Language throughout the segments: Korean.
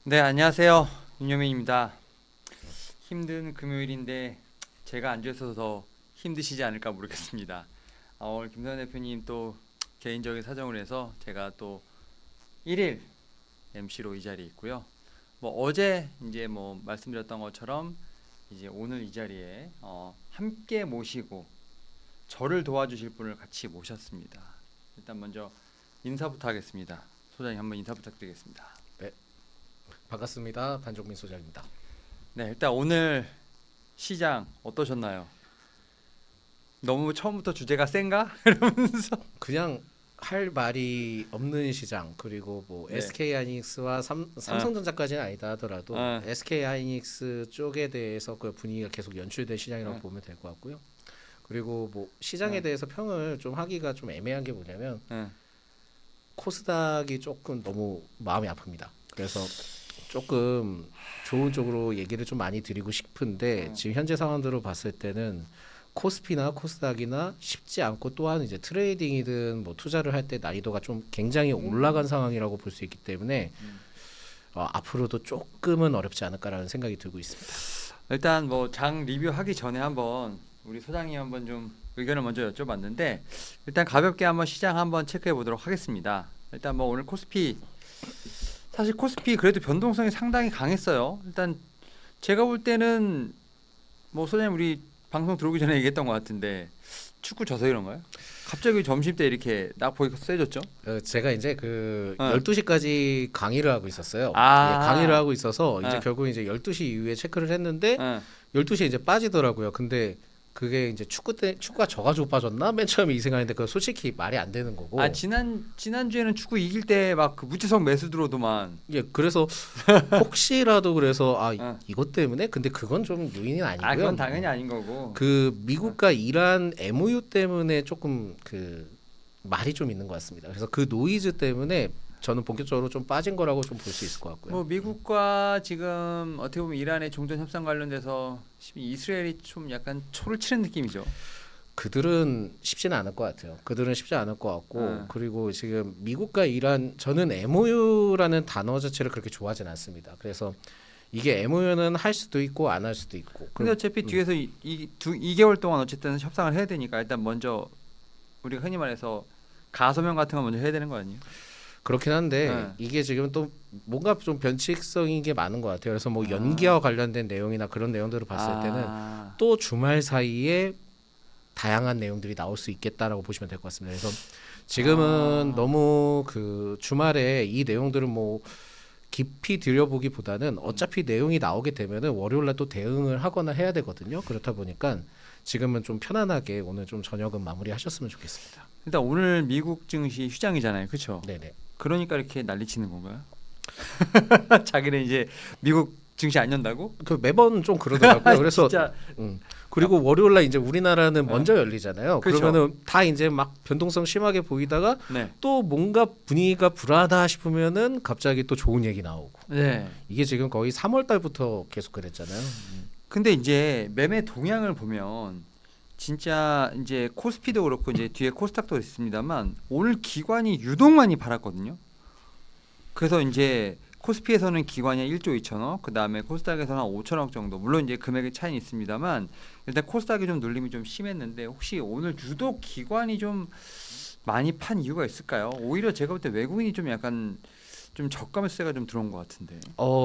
네, 안녕하세요. 윤여민입니다. 힘든 금요일인데 제가 앉아 있어서 더 힘드시지 않을까 모르겠습니다. 오늘 김선 대표님 또 개인적인 사정을 해서 제가 또 1일 MC로 이 자리에 있고요. 뭐 어제 이제 뭐 말씀드렸던 것처럼 이제 오늘 이 자리에 함께 모시고 저를 도와주실 분을 같이 모셨습니다. 일단 먼저 인사부터 하겠습니다. 소장님 한번 인사 부탁드리겠습니다. 네, 반갑습니다. 반종민 소장입니다. 네, 일단 오늘 시장 어떠셨나요? 너무 처음부터 주제가 센가? 이러면서 그냥 할 말이 없는 시장, 그리고 뭐 네. SK 하이닉스와 삼성전자까지는 아니다 하더라도 아, SK 하이닉스 쪽에 대해서 그 분위기가 계속 연출된 시장이라고 아, 보면 될 것 같고요. 그리고 뭐 시장에 아, 대해서 평을 좀 하기가 좀 애매한 게 뭐냐면 아, 코스닥이 조금 너무 마음이 아픕니다. 그래서 조금 좋은 쪽으로 얘기를 좀 많이 드리고 싶은데 아, 지금 현재 상황대로 봤을 때는 코스피나 코스닥이나 쉽지 않고, 또한 이제 트레이딩이든 뭐 투자를 할 때 난이도가 좀 굉장히 올라간 상황이라고 볼 수 있기 때문에 음. 앞으로도 조금은 어렵지 않을까라는 생각이 들고 있습니다. 일단 뭐 장 리뷰하기 전에 한번 우리 소장님 한번 좀 의견을 먼저 여쭤봤는데 일단 가볍게 한번 시장 한번 체크해 보도록 하겠습니다. 일단 뭐 오늘 코스피 사실 코스피 그래도 변동성이 상당히 강했어요. 일단 제가 볼 때는 뭐 소장님 우리 방송 들어오기 전에 얘기했던 것 같은데 축구 져서 이런가요? 갑자기 점심 때 이렇게 딱 보니까 세졌죠? 제가 이제 그 어. 12시까지 강의를 하고 있었어요. 예, 강의를 아, 하고 있어서 이제 어, 결국 이제 12시 이후에 체크를 했는데 어. 12시에 이제 빠지더라고요. 근데 그게 이제 축구가 져가지고 빠졌나? 맨 처음에 이 생각했는데 그 솔직히 말이 안 되는 아 거고. 지난주에는 축구 이길 때 막 그 무지성 매수 들어오더만. 예, 그래서 혹시라도 그래서 어. 이것 때문에, 근데 그건 좀 요인이 아 그건 아니고요. 당연히 아닌 거고. 그 어. 미국과 이란 MOU 때문에 조금 그 말이 좀 있는 것 같습니다. 그래서 그 노이즈 때문에 저는 본격적으로 좀 빠진 거라고 좀 볼 수 있을 것 같고요. 뭐 미국과 지금 어떻게 보면 이란의 종전 협상 관련돼서 이스라엘이 좀 약간 초를 치는 느낌이죠. 그들은 쉽지는 않을 것 같아요. 그들은 쉽지 않을 것 같고, 어. 그리고 지금 미국과 이란, 저는 MOU라는 단어 자체를 그렇게 좋아하진 않습니다. 그래서 이게 MOU는 할 수도 있고 안 할 수도 있고. 근데 어차피 뒤에서 2개월 동안 어쨌든 협상을 해야 되니까 일단 먼저 우리가 흔히 말해서 가소명 같은 거 먼저 해야 되는 거 아니에요? 그렇긴 한데 예. 이게 지금 또 뭔가 좀 변칙성인 게 많은 것 같아요. 그래서 뭐 아, 연기와 관련된 내용이나 그런 내용들을 봤을 때는 아, 또 주말 사이에 다양한 내용들이 나올 수 있겠다라고 보시면 될 것 같습니다. 그래서 지금은 아, 너무 그 주말에 이 내용들을 뭐 깊이 들여보기보다는 어차피 내용이 나오게 되면은 월요일날 또 대응을 하거나 해야 되거든요. 그렇다 보니까 지금은 좀 편안하게 오늘 좀 저녁은 마무리하셨으면 좋겠습니다. 일단 오늘 미국 증시 휴장이잖아요, 그렇죠? 네네. 그러니까 이렇게 난리치는 건가요? 자기는 이제 미국 증시 안 연다고? 그 매번 좀 그러더라고요. 그래서 진짜, 그리고 월요일날 이제 우리나라는 어, 먼저 열리잖아요. 그렇죠. 그러면은 다 이제 막 변동성 심하게 보이다가 네, 또 뭔가 분위기가 불안하다 싶으면은 갑자기 또 좋은 얘기 나오고. 네. 이게 지금 거의 3월 달부터 계속 그랬잖아요. 근데 이제 매매 동향을 보면 진짜 이제 코스피도 그렇고 이제 뒤에 코스닥도 있습니다만 오늘 기관이 유독 많이 팔았거든요. 그래서 이제 코스피에서는 기관이 1조 2천억, 그 다음에 코스닥에서는 한 5천억 정도. 물론 이제 금액의 차이는 있습니다만 일단 코스닥이 좀 눌림이 좀 심했는데 혹시 오늘 유독 기관이 좀 많이 판 이유가 있을까요? 오히려 제가 볼 때 외국인이 좀 약간 좀 저가 매수세가 좀 들어온 것 같은데.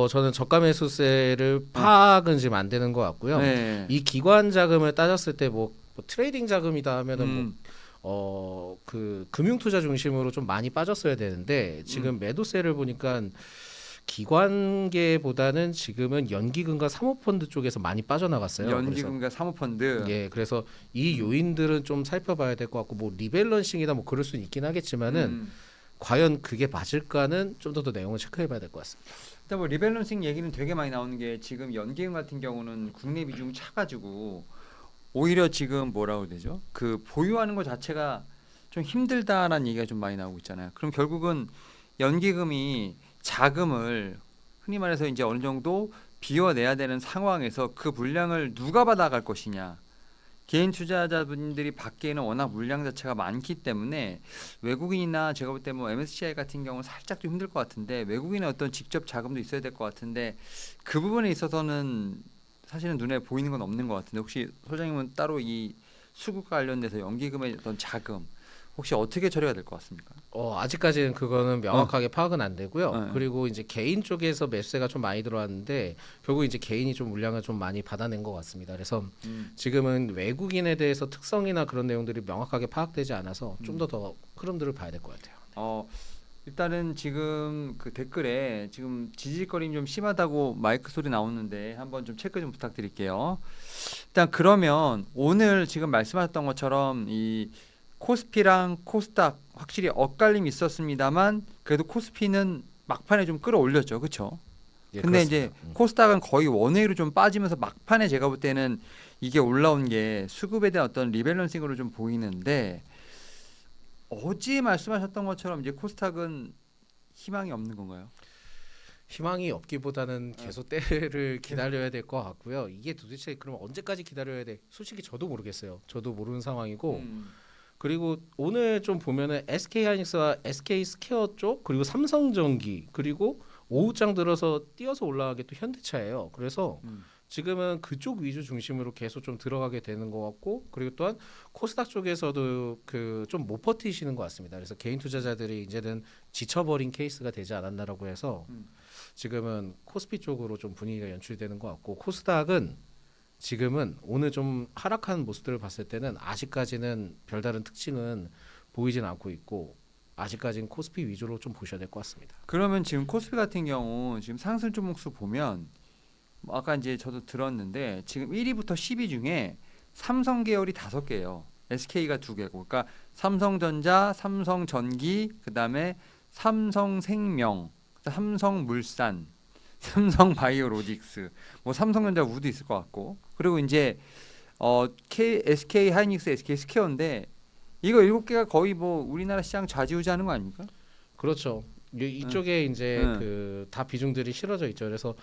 저는 저가 매수세를 어, 파악은 지금 안 되는 것 같고요. 네, 이 기관 자금을 따졌을 때 뭐 트레이딩 자금이다 하면은 뭐 음, 그 금융 투자 중심으로 좀 많이 빠졌어야 되는데 음. 지금 매도세를 보니까 기관계보다는 지금은 연기금과 사모펀드 쪽에서 많이 빠져나갔어요. 그래서 연기금과 사모펀드. 예, 그래서 이 음, 요인들은 좀 살펴봐야 될 것 같고, 뭐 리밸런싱이다 뭐 그럴 수는 있긴 하겠지만은 음. 과연 그게 맞을까는 좀 더 내용을 체크해봐야 될 것 같습니다. 일단 뭐 리밸런싱 얘기는 되게 많이 나오는 게 지금 연기금 같은 경우는 국내 비중 차가지고 오히려 지금 뭐라고 해야 되죠? 그 보유하는 것 자체가 좀 힘들다라는 얘기가 좀 많이 나오고 있잖아요. 그럼 결국은 연기금이 자금을 흔히 말해서 이제 어느 정도 비워내야 되는 상황에서 그 분량을 누가 받아갈 것이냐. 개인 투자자분들이 받기에는 워낙 물량 자체가 많기 때문에 외국인이나 제가 볼 때 뭐 MSCI 같은 경우는 살짝 좀 힘들 것 같은데 외국인의 어떤 직접 자금도 있어야 될 것 같은데 그 부분에 있어서는 사실은 눈에 보이는 건 없는 것 같은데 혹시 소장님은 따로 이 수급과 관련돼서 연기금의 어떤 자금 혹시 어떻게 처리가 될 것 같습니까? 아직까지는 그거는 명확하게 파악은 안 되고요. 네. 그리고 이제 개인 쪽에서 매수세가 좀 많이 들어왔는데 결국 이제 개인이 좀 물량을 좀 많이 받아낸 것 같습니다. 그래서 지금은 외국인에 대해서 특성이나 그런 내용들이 명확하게 파악되지 않아서 좀 더 흐름들을 봐야 될 것 같아요. 일단은 지금 그 댓글에 지금 지질거림 좀 심하다고 마이크 소리 나오는데 한번 좀 체크 좀 부탁드릴게요. 일단 그러면 오늘 지금 말씀하셨던 것처럼 이 코스피랑 코스닥 확실히 엇갈림이 있었습니다만 그래도 코스피는 막판에 좀 끌어올렸죠, 그렇죠? 예, 근데 그렇습니다. 이제 코스닥은 거의 원웨이로 좀 빠지면서 막판에 제가 볼 때는 이게 올라온 게 수급에 대한 어떤 리밸런싱으로 좀 보이는데 어제 말씀하셨던 것처럼 이제 코스닥은 희망이 없는 건가요? 희망이 없기보다는 계속 때를 기다려야 될 것 같고요. 이게 도대체 그럼 언제까지 기다려야 돼? 솔직히 저도 모르겠어요. 저도 모르는 상황이고 그리고 오늘 좀 보면은 SK하이닉스와 SK스퀘어 쪽 그리고 삼성전기 그리고 오후장 들어서 뛰어서 올라가게 또 현대차예요. 그래서 지금은 그쪽 위주 중심으로 계속 좀 들어가게 되는 것 같고 그리고 또한 코스닥 쪽에서도 그 좀 못 버티시는 것 같습니다. 그래서 개인 투자자들이 이제는 지쳐버린 케이스가 되지 않았나라고 해서 지금은 코스피 쪽으로 좀 분위기가 연출되는 것 같고 코스닥은 지금은 오늘 좀 하락한 모습들을 봤을 때는 아직까지는 별다른 특징은 보이진 않고 있고 아직까지는 코스피 위주로 좀 보셔야 될 것 같습니다. 그러면 지금 코스피 같은 경우 지금 상승 종목수 보면 뭐 아까 이제 저도 들었는데 지금 1위부터 10위 중에 삼성 계열이 5개예요. SK가 2개고. 그러니까 삼성전자, 삼성전기, 그다음에 삼성생명, 삼성물산, 삼성바이오로직스, 뭐 삼성전자 우도 있을 것 같고. 그리고 이제 SK 하이닉스, SK 스퀘어인데 이거 7개가 거의 뭐 우리나라 시장 좌지우지하는 거 아닙니까? 그렇죠. 이쪽에 이제 응. 그 다 비중들이 실어져 있죠. 그래서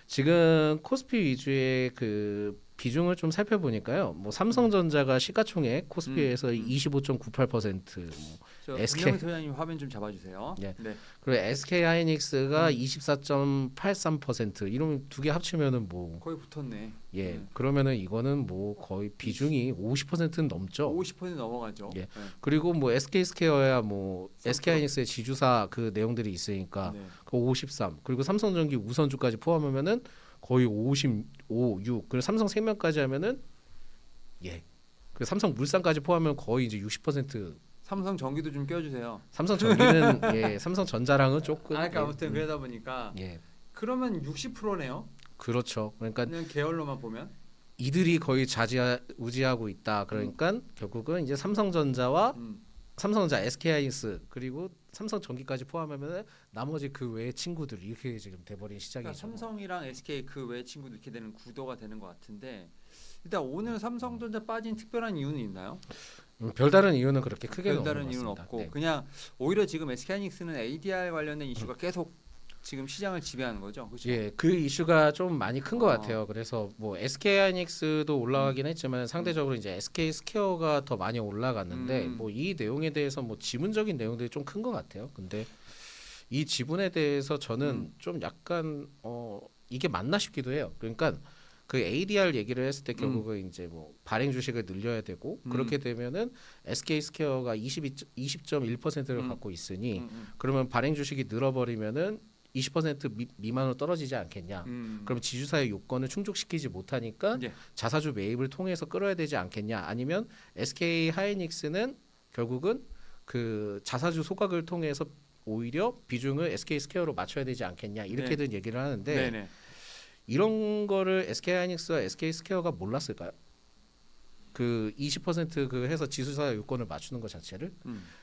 지금 코스피 위주의 그 비중을 좀 살펴보니까요. 뭐 삼성전자가 시가총액 코스피에서 25.98%, 뭐 저 SK 김영희 소장님 화면 좀 잡아주세요. 예. 네. 그리고 SK 하이닉스가 24.83% 이러면 두 개 합치면은 뭐 거의 붙었네. 예. 그러면은 이거는 뭐 거의 비중이 50%는 넘죠. 50% 넘어가죠. 예. 네. 그리고 뭐 SK 스퀘어야 뭐 SK 하이닉스의 지주사 그 내용들이 있으니까 네. 그 53. 그리고 삼성전기 우선주까지 포함하면은 거의 55, 6. 그리고 삼성생명까지 하면은 예. 그 삼성물산까지 포함하면 거의 이제 60%. 삼성 전기도 좀 껴주세요. 삼성전기는 예, 삼성전자랑은 조금 그러니까 예, 아무튼 그러다 보니까 예. 그러면 60%네요. 그렇죠. 그러니까 그냥 계열로만 보면. 이들이 거의 좌지우지하고 있다. 그러니까 결국은 이제 삼성전자와 음. 삼성전자, SK하이닉스 그리고 삼성전기까지 포함하면 나머지 그 외의 친구들 이렇게 지금 돼버린 그러니까 시장이죠. 삼성이랑 SK 그 외 친구도 이렇게 되는 구도가 되는 것 같은데 일단 오늘 삼성전자 빠진 특별한 이유는 있나요? 별다른 이유는 그렇게 크게는 별다른 없는 것 이유는 같습니다. 없고 네. 그냥 오히려 지금 SK하이닉스는 ADR 관련된 이슈가 계속 지금 시장을 지배하는 거죠. 그렇죠? 예, 그 이슈가 좀 많이 큰 것 어. 같아요. 그래서 뭐 SK하이닉스도 올라가긴 했지만 상대적으로 이제 SK 스퀘어가 더 많이 올라갔는데 뭐 이 내용에 대해서 뭐 지분적인 내용들이 좀 큰 것 같아요. 근데 이 지분에 대해서 저는 좀 약간 이게 맞나 싶기도 해요. 그러니까 그 ADR 얘기를 했을 때 결국은 이제 뭐 발행 주식을 늘려야 되고 그렇게 되면은 SK 스퀘어가 20.1%를 갖고 있으니 그러면 발행 주식이 늘어버리면은 20% 미만으로 떨어지지 않겠냐? 그럼 지주사의 요건을 충족시키지 못하니까 예. 자사주 매입을 통해서 끌어야 되지 않겠냐? 아니면 SK 하이닉스는 결국은 그 자사주 소각을 통해서 오히려 비중을 SK 스퀘어로 맞춰야 되지 않겠냐? 이렇게든 얘기를 하는데 네네. 이런 거를 SK 하이닉스와 SK 스퀘어가 몰랐을까요? 그 20%그 해서 지수사 요건을 맞추는 것 자체를.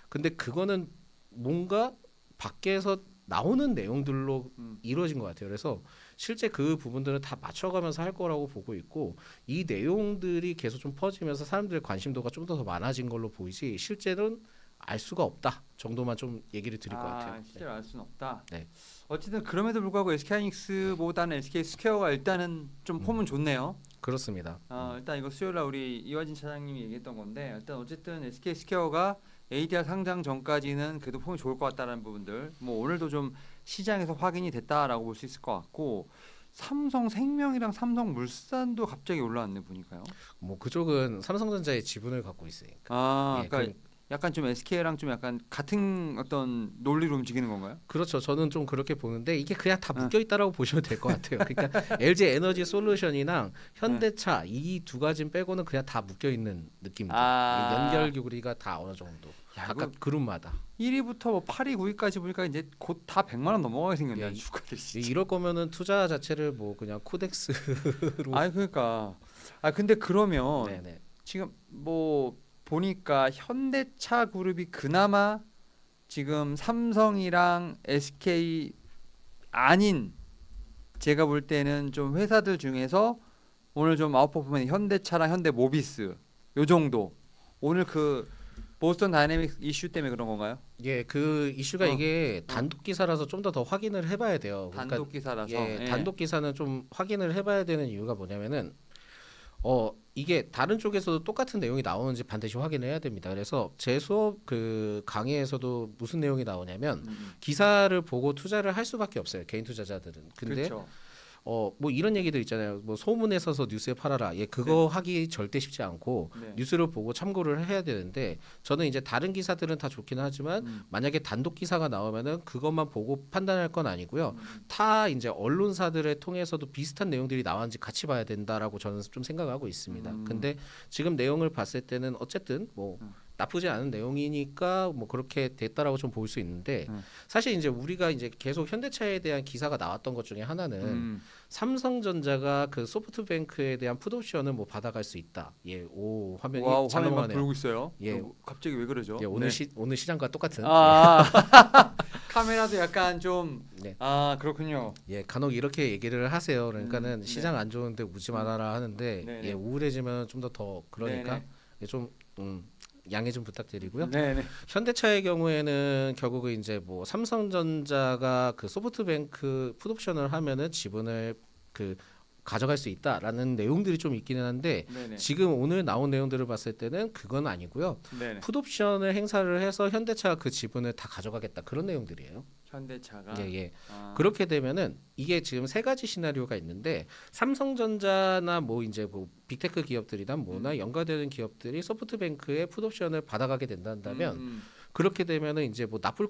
근데 그거는 뭔가 밖에서 나오는 내용들로 이루어진 것 같아요. 그래서 실제 그 부분들은 다 맞춰가면서 할 거라고 보고 있고 이 내용들이 계속 좀 퍼지면서 사람들의 관심도가 좀 더 많아진 걸로 보이지 실제로는 알 수가 없다 정도만 좀 얘기를 드릴 것 같아요. 실제로 알 수는 없다. 네. 어쨌든 그럼에도 불구하고 SK하이닉스보다는 SK 스퀘어가 일단은 좀 폼은 좋네요. 그렇습니다. 일단 이거 수요일 날 우리 이화진 차장님이 얘기했던 건데 일단 어쨌든 SK 스퀘어가 ADR 상장 전까지는 그래도 폼이 좋을 것 같다라는 부분들 뭐 오늘도 좀 시장에서 확인이 됐다라고 볼 수 있을 것 같고 삼성생명이랑 삼성물산도 갑자기 올라왔네 보니까요. 뭐 그쪽은 삼성전자의 지분을 갖고 있으니까. 예, 그러니까 약간 좀 SK랑 좀 약간 같은 어떤 논리로 움직이는 건가요? 그렇죠. 저는 좀 그렇게 보는데 이게 그냥 다 어. 묶여 있다라고 보시면 될 것 같아요. 그러니까 LG 에너지 솔루션이랑 현대차 이 두 가지 빼고는 그냥 다 묶여 있는 느낌들. 연결 교리가 다 어느 정도. 야, 각각 그룹마다. 1위부터 뭐 8위, 9위까지 보니까 이제 곧 다 100만 원 넘어가게 생겼네요. 예, 주가들이 진짜. 이럴 거면은 투자 자체를 뭐 그냥 코덱스로. 그러니까 근데 그러면 네네. 지금 뭐 보니까 현대차 그룹이 그나마 지금 삼성이랑 SK 아닌 제가 볼 때는 좀 회사들 중에서 오늘 좀 아웃퍼포먼 현대차랑 현대모비스 요 정도. 오늘 그 보스턴 다이내믹스 이슈 때문에 그런 건가요? 예, 그 이슈가 어. 이게 단독 기사라서 좀 더 확인을 해봐야 돼요. 그러니까 단독 기사라서. 예, 단독 기사는 좀 확인을 해봐야 되는 이유가 뭐냐면은 이게 다른 쪽에서도 똑같은 내용이 나오는지 반드시 확인해야 됩니다. 그래서 제 수업 그 강의에서도 무슨 내용이 나오냐면 기사를 보고 투자를 할 수밖에 없어요. 개인 투자자들은. 근데 그렇죠. 뭐 이런 얘기도 있잖아요. 뭐 소문에 써서 뉴스에 팔아라. 예, 그거 하기 절대 쉽지 않고 네. 뉴스를 보고 참고를 해야 되는데 저는 이제 다른 기사들은 다 좋긴 하지만 만약에 단독 기사가 나오면은 그것만 보고 판단할 건 아니고요. 타 이제 언론사들을 통해서도 비슷한 내용들이 나왔는지 같이 봐야 된다라고 저는 좀 생각하고 있습니다. 근데 지금 내용을 봤을 때는 어쨌든 뭐 나쁘지 않은 내용이니까 뭐 그렇게 됐다라고 좀 볼 수 있는데 사실 이제 우리가 이제 계속 현대차에 대한 기사가 나왔던 것 중에 하나는 삼성전자가 그 소프트뱅크에 대한 풋옵션을 뭐 받아갈 수 있다. 예, 오 화면이 와우, 잘 화면만 넘어가네요. 불고 있어요. 예. 갑자기 왜 그러죠? 예, 오늘 네. 오늘 시장과 똑같은. 카메라도 약간 좀 네. 그렇군요. 예, 간혹 이렇게 얘기를 하세요. 그러니까는 네. 시장 안 좋은데 우지 말아라 하는데 네네. 예, 우울해지면 좀 더 그러니까 네네. 예, 좀 양해 좀 부탁드리고요. 네네. 현대차의 경우에는 결국은 이제 뭐 삼성전자가 그 소프트뱅크 풋옵션을 하면은 지분을 그 가져갈 수 있다라는 내용들이 좀 있기는 한데 네네. 지금 오늘 나온 내용들을 봤을 때는 그건 아니고요. 네네. 풋옵션을 행사를 해서 현대차가 그 지분을 다 가져가겠다 그런 내용들이에요. 현대차가. 예. 그렇게 되면은 이게 지금 세 가지 시나리오가 있는데 삼성전자나 뭐 이제 뭐 빅테크 기업들이나 뭐나 연관되는 기업들이 소프트뱅크의 풋옵션을 받아가게 된다면 그렇게 되면은 이제 뭐 나쁠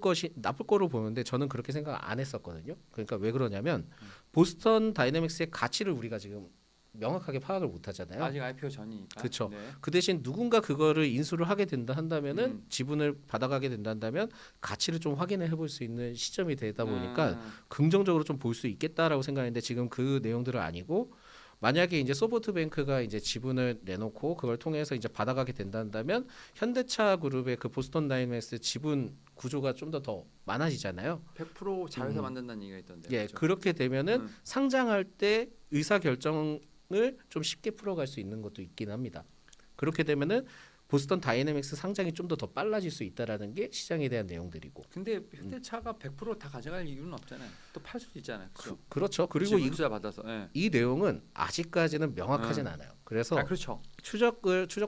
거로 보는데 저는 그렇게 생각 안 했었거든요. 그러니까 왜 그러냐면 보스턴 다이내믹스의 가치를 우리가 지금 명확하게 파악을 못 하잖아요. 아직 IPO 전이니까. 그쵸. 네. 그 대신 누군가 그거를 인수를 하게 된다 한다면은 지분을 받아가게 된다면 가치를 좀 확인을 해볼 수 있는 시점이 되다 보니까 긍정적으로 좀 볼 수 있겠다라고 생각했는데 지금 그 내용들은 아니고 만약에 이제 소프트뱅크가 이제 지분을 내놓고 그걸 통해서 이제 받아가게 된다면 현대차 그룹의 그 보스턴 다이내믹스 지분 구조가 좀 더 많아지잖아요. 100% 자회사 만든다는 얘기가 있던데. 예, 그렇죠? 그렇게 되면은 상장할 때 의사 결정을 좀 쉽게 풀어갈 수 있는 것도 있긴 합니다. 그렇게 되면은 보스턴 다이내믹스 상장이 좀 더 빨라질 수 있다라는 게 시장에 대한 내용들이고. 근데 현대차가 100%다 가져갈 이유는 없잖아요. 또 팔 수도 있잖아요. 그렇죠? 그렇죠. 그리고 투자 받아서. 예. 이 내용은 아직까지는 명확하진 않아요. 그래서 그렇죠. 추적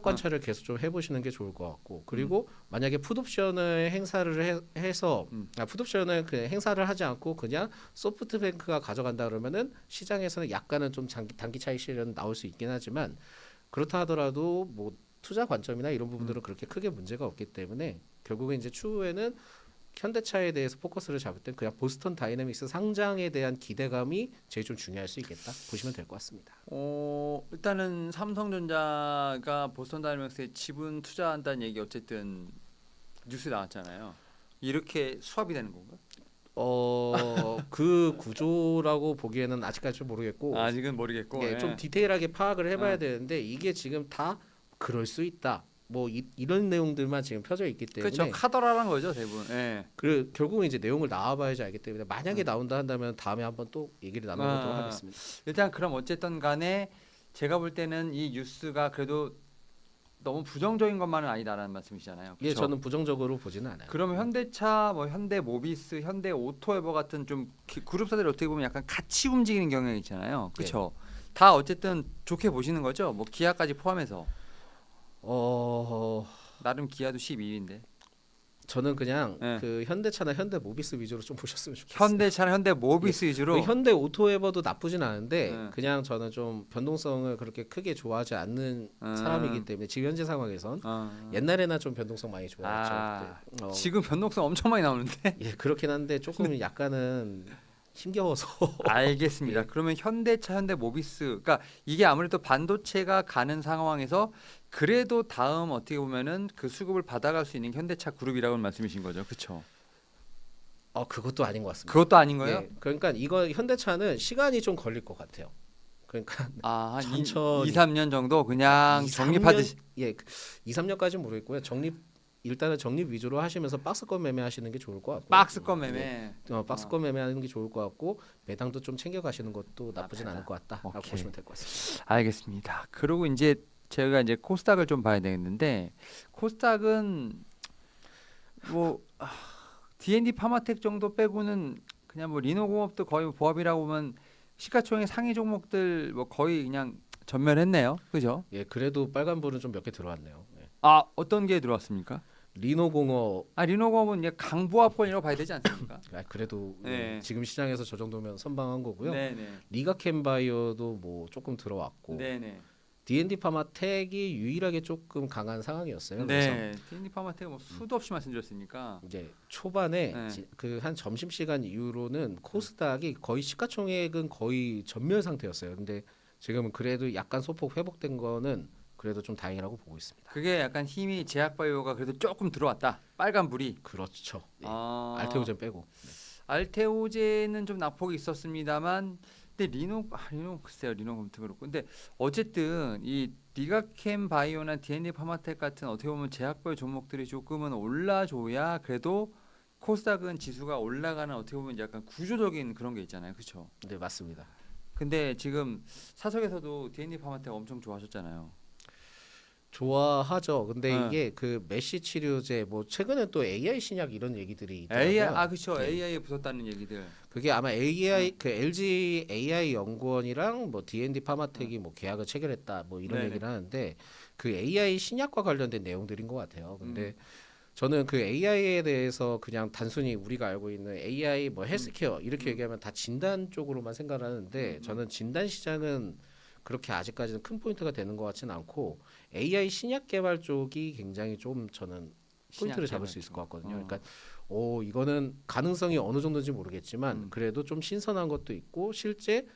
관찰을 계속 좀 해보시는 게 좋을 것 같고 그리고 만약에 풋옵션을 행사를 해서 풋옵션을 그 행사를 하지 않고 그냥 소프트뱅크가 가져간다 그러면은 시장에서는 약간은 좀 단기 차익 실현 나올 수 있긴 하지만 그렇다 하더라도 뭐 투자 관점이나 이런 부분들은 그렇게 크게 문제가 없기 때문에 결국은 이제 추후에는 현대차에 대해서 포커스를 잡을 땐 그냥 보스턴 다이내믹스 상장에 대한 기대감이 제일 좀 중요할 수 있겠다 보시면 될 것 같습니다. 일단은 삼성전자가 보스턴 다이내믹스에 지분 투자한다는 얘기 어쨌든 뉴스 나왔잖아요. 이렇게 수합이 되는 건가? 그 구조라고 보기에는 아직까지 좀 모르겠고 아직은 모르겠고. 예, 예. 좀 디테일하게 파악을 해봐야 되는데 이게 지금 다 그럴 수 있다. 뭐 이런 내용들만 지금 펴져 있기 때문에 그렇죠. 카더라란 거죠 대부분. 예. 그 결국은 이제 내용을 나와봐야지 알기 때문에 만약에 나온다 한다면 다음에 한번 또 얘기를 나눠보도록 하겠습니다. 일단 그럼 어쨌든 간에 제가 볼 때는 이 뉴스가 그래도 너무 부정적인 것만은 아니다라는 말씀이시잖아요. 예, 그쵸? 저는 부정적으로 보지는 않아요. 그러면 현대차, 뭐 현대모비스, 현대오토에버 같은 좀 그룹사들이 어떻게 보면 약간 같이 움직이는 경향이 있잖아요. 그렇죠? 다 어쨌든 좋게 보시는 거죠? 뭐 기아까지 포함해서 어 나름 기아도 12위인데 저는 그냥 네. 그 현대차나 현대모비스 위주로 좀 보셨으면 좋겠어요. 현대차, 현대모비스 그 위주로. 현대 오토에버도 나쁘진 않은데 네. 그냥 저는 좀 변동성을 그렇게 크게 좋아하지 않는 사람이기 때문에 지금 현재 상황에선 옛날에나 좀 변동성 많이 좋아했죠. 아, 그때. 지금 변동성 엄청 많이 나오는데. 예 그렇긴 한데 조금 약간은 힘겨워서 알겠습니다. 예. 그러면 현대차, 현대모비스, 그러니까 이게 아무래도 반도체가 가는 상황에서 그래도 다음 어떻게 보면은 그 수급을 받아갈 수 있는 게 현대차 그룹이라고 말씀이신 거죠, 그렇죠? 그것도 아닌 것 같습니다. 그것도 아닌 거예요? 예, 그러니까 이거 현대차는 시간이 좀 걸릴 것 같아요. 그러니까 한 천천히 2, 3년 정도 그냥 2, 적립하듯이. 3년, 예, 2, 3년까지는 모르겠고요. 일단은 적립 위주로 하시면서 박스권 매매하시는 게 좋을 것 같고. 박스권 예, 매매. 박스권 매매하는 게 좋을 것 같고 배당도 좀 챙겨 가시는 것도 나쁘진 않을 것 같다라고 오케이. 보시면 될 것 같습니다. 알겠습니다. 그리고 이제 제가 이제 코스닥을 좀 봐야 되겠는데 코스닥은 뭐 D&D 파마텍 정도 빼고는 그냥 뭐 리노공업도 거의 보합이라고 보면 시가총액 상위 종목들 뭐 거의 그냥 전멸했네요. 그죠? 예, 그래도 빨간불은 좀 몇 개 들어왔네요. 예. 어떤 게 들어왔습니까? 리노공업 리노공업은 이제 강보합권이라고 봐야 되지 않습니까? 그래도 네. 지금 시장에서 저 정도면 선방한 거고요. 네네. 리가캠바이오도 뭐 조금 들어왔고 네네. D&D 파마텍이 유일하게 조금 강한 상황이었어요. 그래서 네. D&D 파마텍 뭐 수도 없이 말씀드렸으니까. 이제 초반에 네. 그 한 점심 시간 이후로는 코스닥이 거의 시가총액은 거의 전멸 상태였어요. 근데 지금은 그래도 약간 소폭 회복된 거는 그래도 좀 다행이라고 보고 있습니다. 그게 약간 힘이 제약바이오가 그래도 조금 들어왔다. 빨간 불이. 그렇죠. 예. 아, 알테오젠 빼고. 알테오제는 좀 낙폭이 있었습니다만, 근데 리노 글쎄요, 리노 검토 그렇고, 근데 어쨌든 이 리가캠 바이오나 D&D 파마텍 같은 어떻게 보면 제약바이오 종목들이 조금은 올라줘야 그래도 코스닥은 지수가 올라가는 어떻게 보면 약간 구조적인 그런 게 있잖아요, 그렇죠? 네, 맞습니다. 근데 지금 사석에서도 D&D 파마텍 엄청 좋아하셨잖아요. 좋아하죠. 근데 네. 이게 그 메시 치료제 뭐 최근에 또 AI 신약 이런 얘기들이 있더라고요. AI 그렇죠. 네. AI에 붙었다는 얘기들. 그게 아마 AI 그 LG AI 연구원이랑 뭐 D&D 파마텍이 뭐 계약을 체결했다 뭐 이런 네네. 얘기를 하는데 그 AI 신약과 관련된 내용들인 것 같아요. 근데 음. 저는 그 AI에 대해서 그냥 단순히 우리가 알고 있는 AI 뭐 헬스케어 이렇게 얘기하면 다 진단 쪽으로만 생각을 하는데 저는 진단 시장은 그렇게 아직까지는 큰 포인트가 되는 것 같지는 않고 AI 신약 개발 쪽이 굉장히 좀 저는 포인트를 잡을 수 있을 것 같거든요. 그러니까 이거는 가능성이 어느 정도인지 모르겠지만 그래도 좀 신선한 것도 있고 실제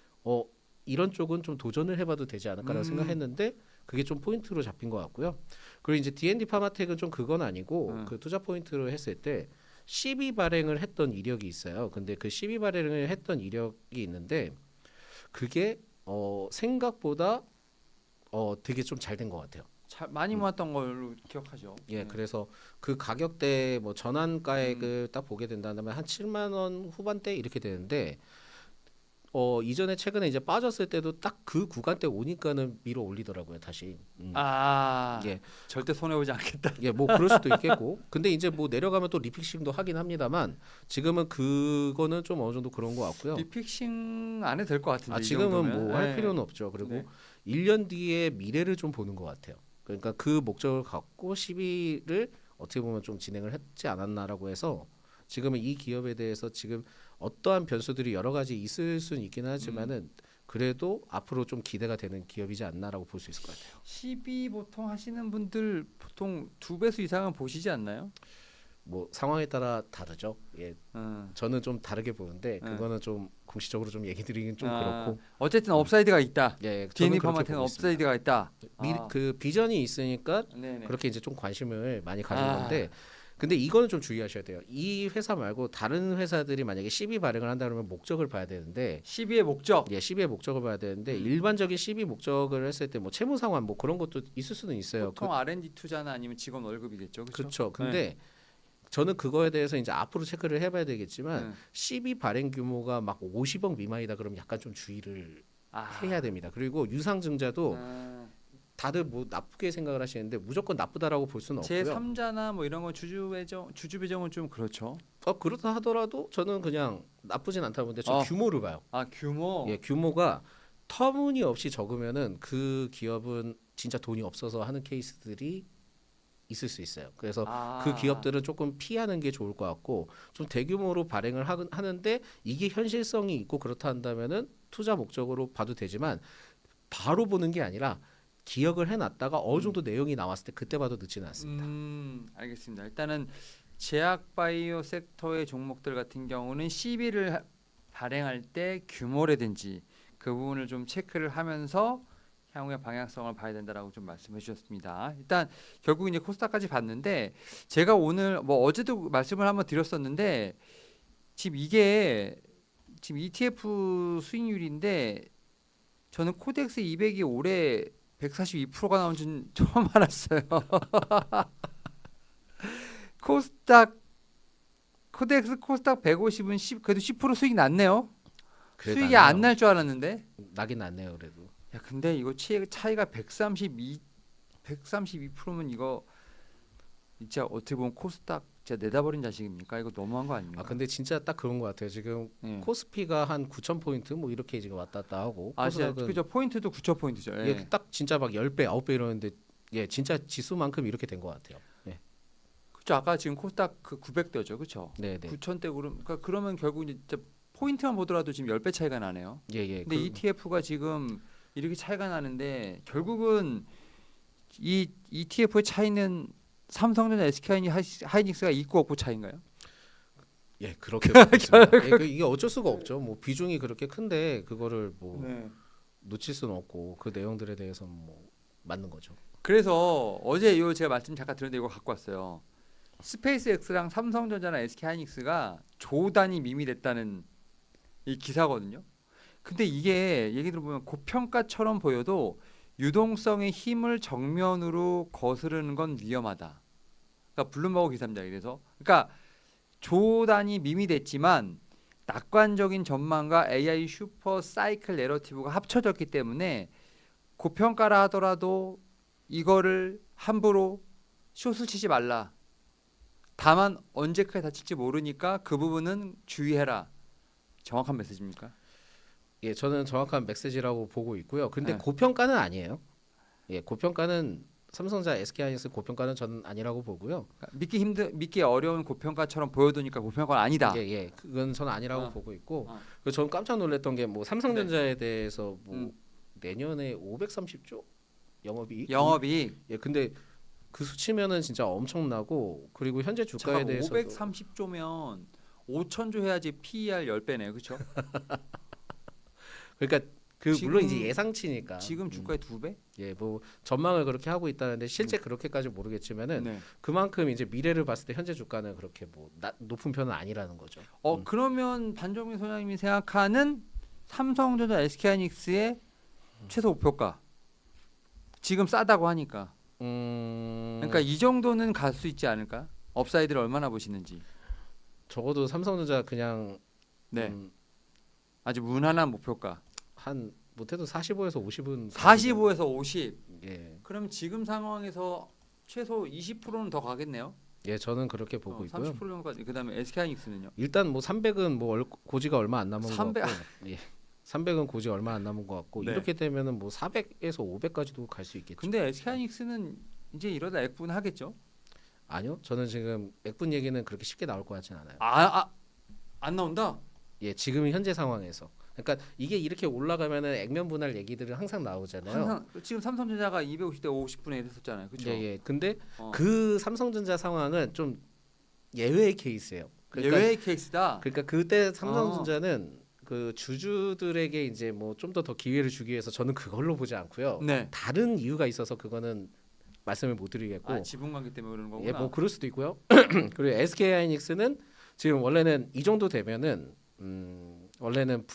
이런 쪽은 좀 도전을 해봐도 되지 않을까라고 생각했는데 그게 좀 포인트로 잡힌 것 같고요. 그리고 이제 D&D 파마텍은 좀 그건 아니고 그 투자 포인트로 했을 때 12 발행을 했던 이력이 있어요. 근데 그 12 발행을 했던 이력이 있는데 그게 생각보다 되게 좀 잘 된 것 같아요. 많이 모았던 걸로 기억하죠. 예, 그래서 그 가격대 뭐 전환가액을 딱 보게 된다면 한 7만 원 후반대 이렇게 되는데 이전에 최근에 이제 빠졌을 때도 딱 그 구간대 오니까는 밀어 올리더라고요, 다시. 예. 절대 손해 보지 않겠다. 예, 뭐 그럴 수도 있겠고. 근데 이제 뭐 내려가면 또 리픽싱도 하긴 합니다만 지금은 그거는 좀 어느 정도 그런 것 같고요. 리픽싱 안 해도 될 것 같은데. 이 지금은 정도면. 뭐 할 네. 필요는 없죠. 그리고 네. 1년 뒤에 미래를 좀 보는 것 같아요. 그러니까 그 목적을 갖고 시비를 어떻게 보면 좀 진행을 했지 않았나라고 해서 지금은 이 기업에 대해서 지금 어떠한 변수들이 여러 가지 있을 수는 있긴 하지만은 그래도 앞으로 좀 기대가 되는 기업이지 않나라고 볼 수 있을 것 같아요. 12 보통 하시는 분들 보통 2배수 이상은 보시지 않나요? 뭐 상황에 따라 다르죠. 예, 저는 좀 다르게 보는데 그거는 좀 공식적으로 좀 얘기 드리긴 좀 그렇고. 어쨌든 업사이드가 있다. 예, D&D 저는 그렇게 파마텍은 보고 있습니다. 업사이드가 있다. 그 비전이 있으니까 네네. 그렇게 이제 좀 관심을 많이 가진 건데 근데 이거는 좀 주의하셔야 돼요. 이 회사 말고 다른 회사들이 만약에 12 발행을 한다 그러면 목적을 봐야 되는데 12의 목적. 예, 12의 목적을 봐야 되는데 일반적인 12 목적을 했을 때 뭐 채무 상환 뭐 그런 것도 있을 수는 있어요. 보통 R&D 투자나 아니면 직원 월급이겠죠. 그렇죠? 그렇죠. 근데 저는 그거에 대해서 이제 앞으로 체크를 해봐야 되겠지만 네. 12 발행 규모가 막 50억 미만이다 그러면 약간 좀 주의를 해야 됩니다. 그리고 유상증자도 다들 뭐 나쁘게 생각을 하시는데 무조건 나쁘다라고 볼 수는 없고요. 제3자나 뭐 이런 건 주주 배정은 좀 그렇죠. 그렇다 하더라도 저는 그냥 나쁘진 않다고 보는데 저 규모를 봐요. 규모. 예, 규모가 터무니없이 적으면은 그 기업은 진짜 돈이 없어서 하는 케이스들이 있을 수 있어요. 그래서 그 기업들은 조금 피하는 게 좋을 것 같고 좀 대규모로 발행을 하는데 이게 현실성이 있고 그렇다 한다면은 투자 목적으로 봐도 되지만 바로 보는 게 아니라 기억을 해놨다가 어느 정도 내용이 나왔을 때 그때 봐도 늦지는 않습니다. 알겠습니다. 일단은 제약 바이오 섹터의 종목들 같은 경우는 CB를 발행할 때 규모라든지 그 부분을 좀 체크를 하면서 향후의 방향성을 봐야 된다라고 좀 말씀해 주셨습니다. 일단 결국 이제 코스닥까지 봤는데 제가 오늘 뭐 어제도 말씀을 한번 드렸었는데 지금 이게 지금 ETF 수익률인데 저는 코덱스 200이 올해 142%가 나온 줄 처음 알았어요. 코스닥 코덱스 코스닥 150은 10 그래도 10% 수익 났네요. 그래도 수익이 안 안 나요. 날 줄 알았는데. 나긴 났네요, 그래도. 야, 근데 이거 차이가 132%면 이거 진짜 어떻게 보면 코스닥 진짜 내다버린 자식입니까? 이거 너무한 거 아닙니까? 아 근데 진짜 딱 그런 것 같아요. 지금 예. 코스피가 한 9,000포인트 뭐 이렇게 지금 왔다 갔다 하고 아, 진짜 코스닥은 그죠. 포인트도 9천 포인트죠. 예. 이게 딱 진짜 막 10배, 9배 이러는데 예, 진짜 지수만큼 이렇게 된 것 같아요. 예. 그죠. 아까 지금 코스닥 그 900대죠. 그렇죠. 네, 네. 9천대 그러면 결국 이제 진짜 포인트만 보더라도 지금 10배 차이가 나네요. 예, 예. 근데 ETF가 지금 이렇게 차이가 나는데 결국은 이 ETF의 차이는 삼성전자, SK하이닉스가 있고 없고 차이인가요? 예, 그렇게 보겠습니다. 예, 이게 어쩔 수가 없죠. 뭐 비중이 그렇게 큰데 그거를 뭐 네. 놓칠 수는 없고 그 내용들에 대해서는 뭐 맞는 거죠. 그래서 어제 요 제가 말씀 잠깐 드렸는데 이거 갖고 왔어요. 스페이스X랑 삼성전자나 SK하이닉스가 조 단위 미미됐다는 이 기사거든요. 근데 이게 얘기 들어보면 고평가처럼 보여도 유동성의 힘을 정면으로 거스르는 건 위험하다. 그러니까 블룸버그 기사입니다. 그래서 그러니까 조 단위 미미됐지만 낙관적인 전망과 AI 슈퍼 사이클 내러티브가 합쳐졌기 때문에 고평가라 하더라도 이거를 함부로 숏을 치지 말라. 다만 언제까지 다칠지 모르니까 그 부분은 주의해라. 정확한 메시지입니까? 예, 저는 정확한 메시지라고 보고 있고요. 근데 네. 고평가는 아니에요. 예, 고평가는 삼성전자, SK하이닉스 고평가는 저는 아니라고 보고요. 그러니까 믿기 어려운 고평가처럼 보여두니까 고평가는 아니다. 예, 예. 그건 저는 아니라고 어. 보고 있고. 어. 그래서 저는 깜짝 놀랐던 게 뭐 삼성전자에 대해서 뭐 음. 내년에 530조 영업이익? 영업이 예, 근데 그 수치면은 진짜 엄청나고 그리고 현재 주가에 대해서 530조면 5천조 해야지 PER 10배네. 그렇죠? 그러니까 그 지금- 물론 이제 예상치니까 지금 주가의 2배? 예, 뭐 전망을 그렇게 하고 있다는데 실제 그렇게까지 모르겠지만은 네. 그만큼 이제 미래를 봤을 때 현재 주가는 그렇게 뭐 높은 편은 아니라는 거죠. 그러면 반정민 소장님이 생각하는 삼성전자, SK하이닉스의 최소 목표가 지금 싸다고 하니까 그러니까 이 정도는 갈 수 있지 않을까? 업사이드를 얼마나 보시는지. 적어도 삼성전자 그냥 네. 아주 무난한 목표가. 한 못해도 45에서 50은 45에서 50. 예, 그럼 지금 상황에서 최소 20%는 더 가겠네요. 예, 저는 그렇게 보고 있고요. 30% 정도까지. 그다음에 SK하이닉스는요. 일단 뭐 300은 뭐 고지가 얼마 안 남은 300. 것 같고, 예, 300은 고지 얼마 안 남은 것 같고 네. 이렇게 되면은 뭐 400에서 500까지도 갈 수 있겠죠. 근데 SK하이닉스는 이제 이러다 액분 하겠죠? 아니요, 저는 지금 액분 얘기는 그렇게 쉽게 나올 것 같진 않아요. 안 나온다. 예, 지금 현재 상황에서. 그러니까 이게 이렇게 올라가면은 액면 분할 얘기들은 항상 나오잖아요. 항상 지금 삼성전자가 250대 50분의 1 했었잖아요. 그렇죠? 예, 예. 근데 어. 그 삼성전자 상황은 좀 예외의 케이스예요. 그러니까 예외의 케이스다. 그러니까 그때 삼성전자는 그 주주들에게 이제 뭐 좀 더 기회를 주기 위해서 저는 그걸로 보지 않고요. 네. 다른 이유가 있어서 그거는 말씀을 못 드리겠고. 지분 관계 때문에 그러는 거구나. 예, 뭐 그럴 수도 있고요. 그리고 SK하이닉스는 지금 원래는 이 정도 되면은 원래는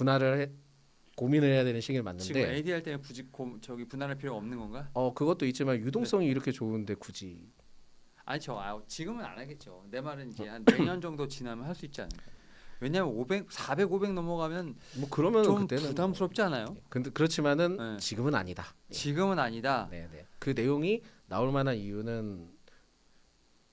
고민을 해야 되는 시기를 지금 맞는데 ADR 때문에 굳이 저기 분할할 필요가 없는 건가? 그것도 있지만 유동성이 이렇게 좋은데 굳이 아니죠. 지금은 안 하겠죠. 내 말은 이제 한 내년 정도 지나면 할 수 있지 않을까? 왜냐하면 400, 500 넘어가면 뭐 그러면 좀 그때는 부담스럽지 않아요? 뭐, 근데 그렇지만은 네. 지금은 아니다. 지금은 아니다. 네, 네. 그 내용이 나올 만한 이유는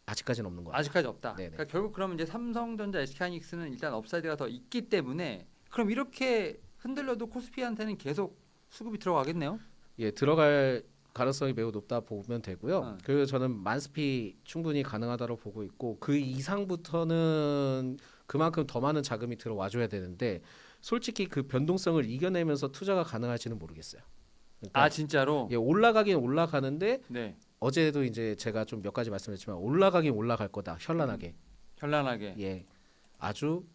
아직까지는 없는 것 같아요. 아직까지 없다. 네네. 그러니까 결국 그러면 이제 삼성전자, SK하이닉스는 일단 업사이드가 더 있기 때문에 그럼 이렇게 흔들려도 코스피한테는 계속 수급이 들어가겠네요. 예, 들어갈 가능성이 매우 높다 보면 되고요. 네. 그리고 저는 만스피 충분히 가능하다고 보고 있고 그 이상부터는 그만큼 더 많은 자금이 들어와줘야 되는데 솔직히 그 변동성을 이겨내면서 투자가 가능할지는 모르겠어요. 그러니까 아 진짜로? 예, 올라가긴 올라가는데 네. 어제도 이제 제가 좀 몇 가지 말씀드렸지만 올라가긴 올라갈 거다 현란하게. 현란하게. 예, 아주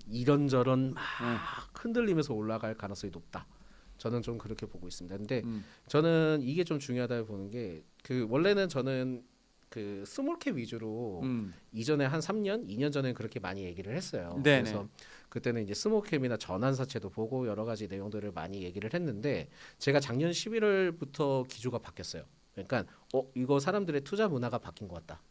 이런저런 막 네. 흔들리면서 올라갈 가능성이 높다. 저는 좀 그렇게 보고 있습니다. 근데 음. 저는 이게 좀 중요하다고 보는 게 그 원래는 저는 그 스몰캡 위주로 이전에 한 3년, 2년 전에 그렇게 많이 얘기를 했어요. 네네. 그래서 그때는 이제 스몰캡이나 전환사채도 보고 여러 가지 내용들을 많이 얘기를 했는데 제가 작년 11월부터 기조가 바뀌었어요. 그러니까 이거 사람들의 투자 문화가 바뀐 것 같다.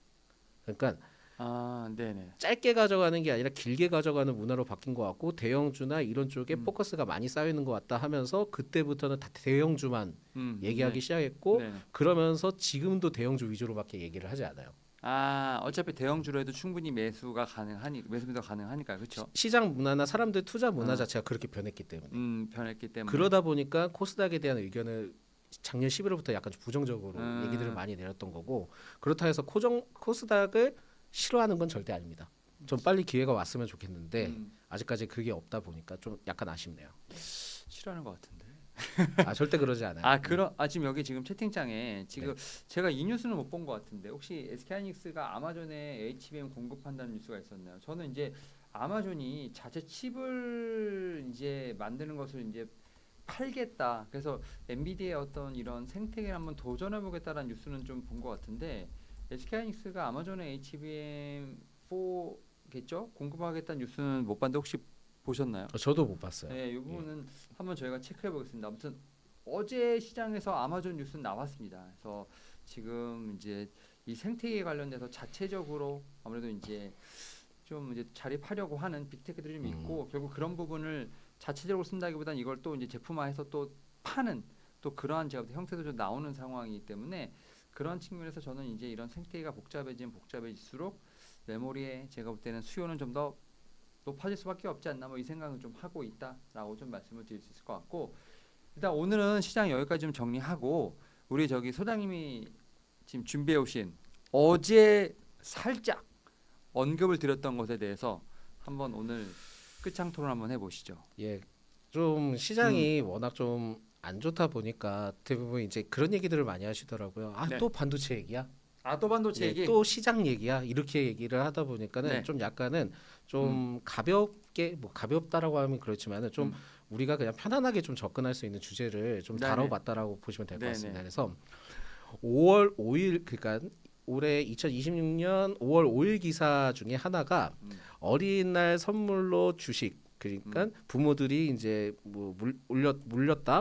그러니까 아 네네. 짧게 가져가는 게 아니라 길게 가져가는 문화로 바뀐 것 같고 대형주나 이런 쪽에 음. 포커스가 많이 쌓여 있는 것 같다 하면서 그때부터는 다 대형주만 얘기하기 네. 시작했고 네네. 그러면서 지금도 대형주 위주로밖에 얘기를 하지 않아요. 아 어차피 대형주로 해도 충분히 매수가 가능하니 매수도 가능하니까 그렇죠. 시장 문화나 사람들 투자 문화 어. 자체가 그렇게 변했기 때문에 변했기 때문에. 그러다 보니까 코스닥에 대한 의견을 작년 11월부터 약간 좀 부정적으로 얘기들을 많이 내렸던 거고 그렇다 해서 코스닥을 싫어하는 건 절대 아닙니다. 좀 빨리 기회가 왔으면 좋겠는데 아직까지 그게 없다 보니까 좀 약간 아쉽네요. 싫어하는 것 같은데. 절대 그러지 않아요. 지금 여기 지금 채팅창에 지금 제가 이 뉴스는 못 본 것 같은데 혹시 SK하이닉스가 아마존에 HBM 공급한다는 뉴스가 있었나요? 저는 이제 아마존이 자체 칩을 이제 만드는 것을 이제 팔겠다. 그래서 엔비디아의 어떤 이런 생태계에 한번 도전해 보겠다라는 뉴스는 좀 본 것 같은데 SK하이닉스가 아마존에 HBM4겠죠? 공급하겠다는 뉴스는 못 봤는데 혹시 보셨나요? 저도 못 봤어요. 네, 이 부분은 한번 저희가 체크해 보겠습니다. 아무튼 어제 시장에서 아마존 뉴스는 나왔습니다. 그래서 지금 이제 이 생태계 관련돼서 자체적으로 아무래도 이제 좀 이제 자립하려고 하는 빅테크들이 좀 있고 결국 그런 부분을 자체적으로 쓴다기보다는 이걸 또 이제 제품화해서 또 파는 또 그러한 제가 형태도 좀 나오는 상황이기 때문에 그런 측면에서 저는 이제 이런 생태계가 복잡해질수록 메모리에 제가 볼 때는 수요는 좀 더 높아질 수밖에 없지 않나 뭐 이 생각을 좀 하고 있다라고 좀 말씀을 드릴 수 있을 것 같고 일단 오늘은 시장 여기까지 좀 정리하고 우리 저기 소장님이 지금 준비해 오신 어제 살짝 언급을 드렸던 것에 대해서 한번 오늘 끝장 토론 한번 해보시죠. 예, 좀 시장이 워낙 좀 안 좋다 보니까 대부분 이제 그런 얘기들을 많이 하시더라고요. 네. 또 반도체 얘기야? 또 반도체 예, 얘기. 또 시장 얘기야? 이렇게 얘기를 하다 보니까는 네. 좀 약간은 좀 가볍게 뭐 가볍다라고 하면 그렇지만은 좀 우리가 그냥 편안하게 좀 접근할 수 있는 주제를 좀 네네. 다뤄봤다라고 보시면 될 것 네네. 같습니다. 그래서 5월 5일 그러니까 올해 2026년 5월 5일 기사 중에 하나가 어린이날 선물로 주식 그러니까 부모들이 이제 뭐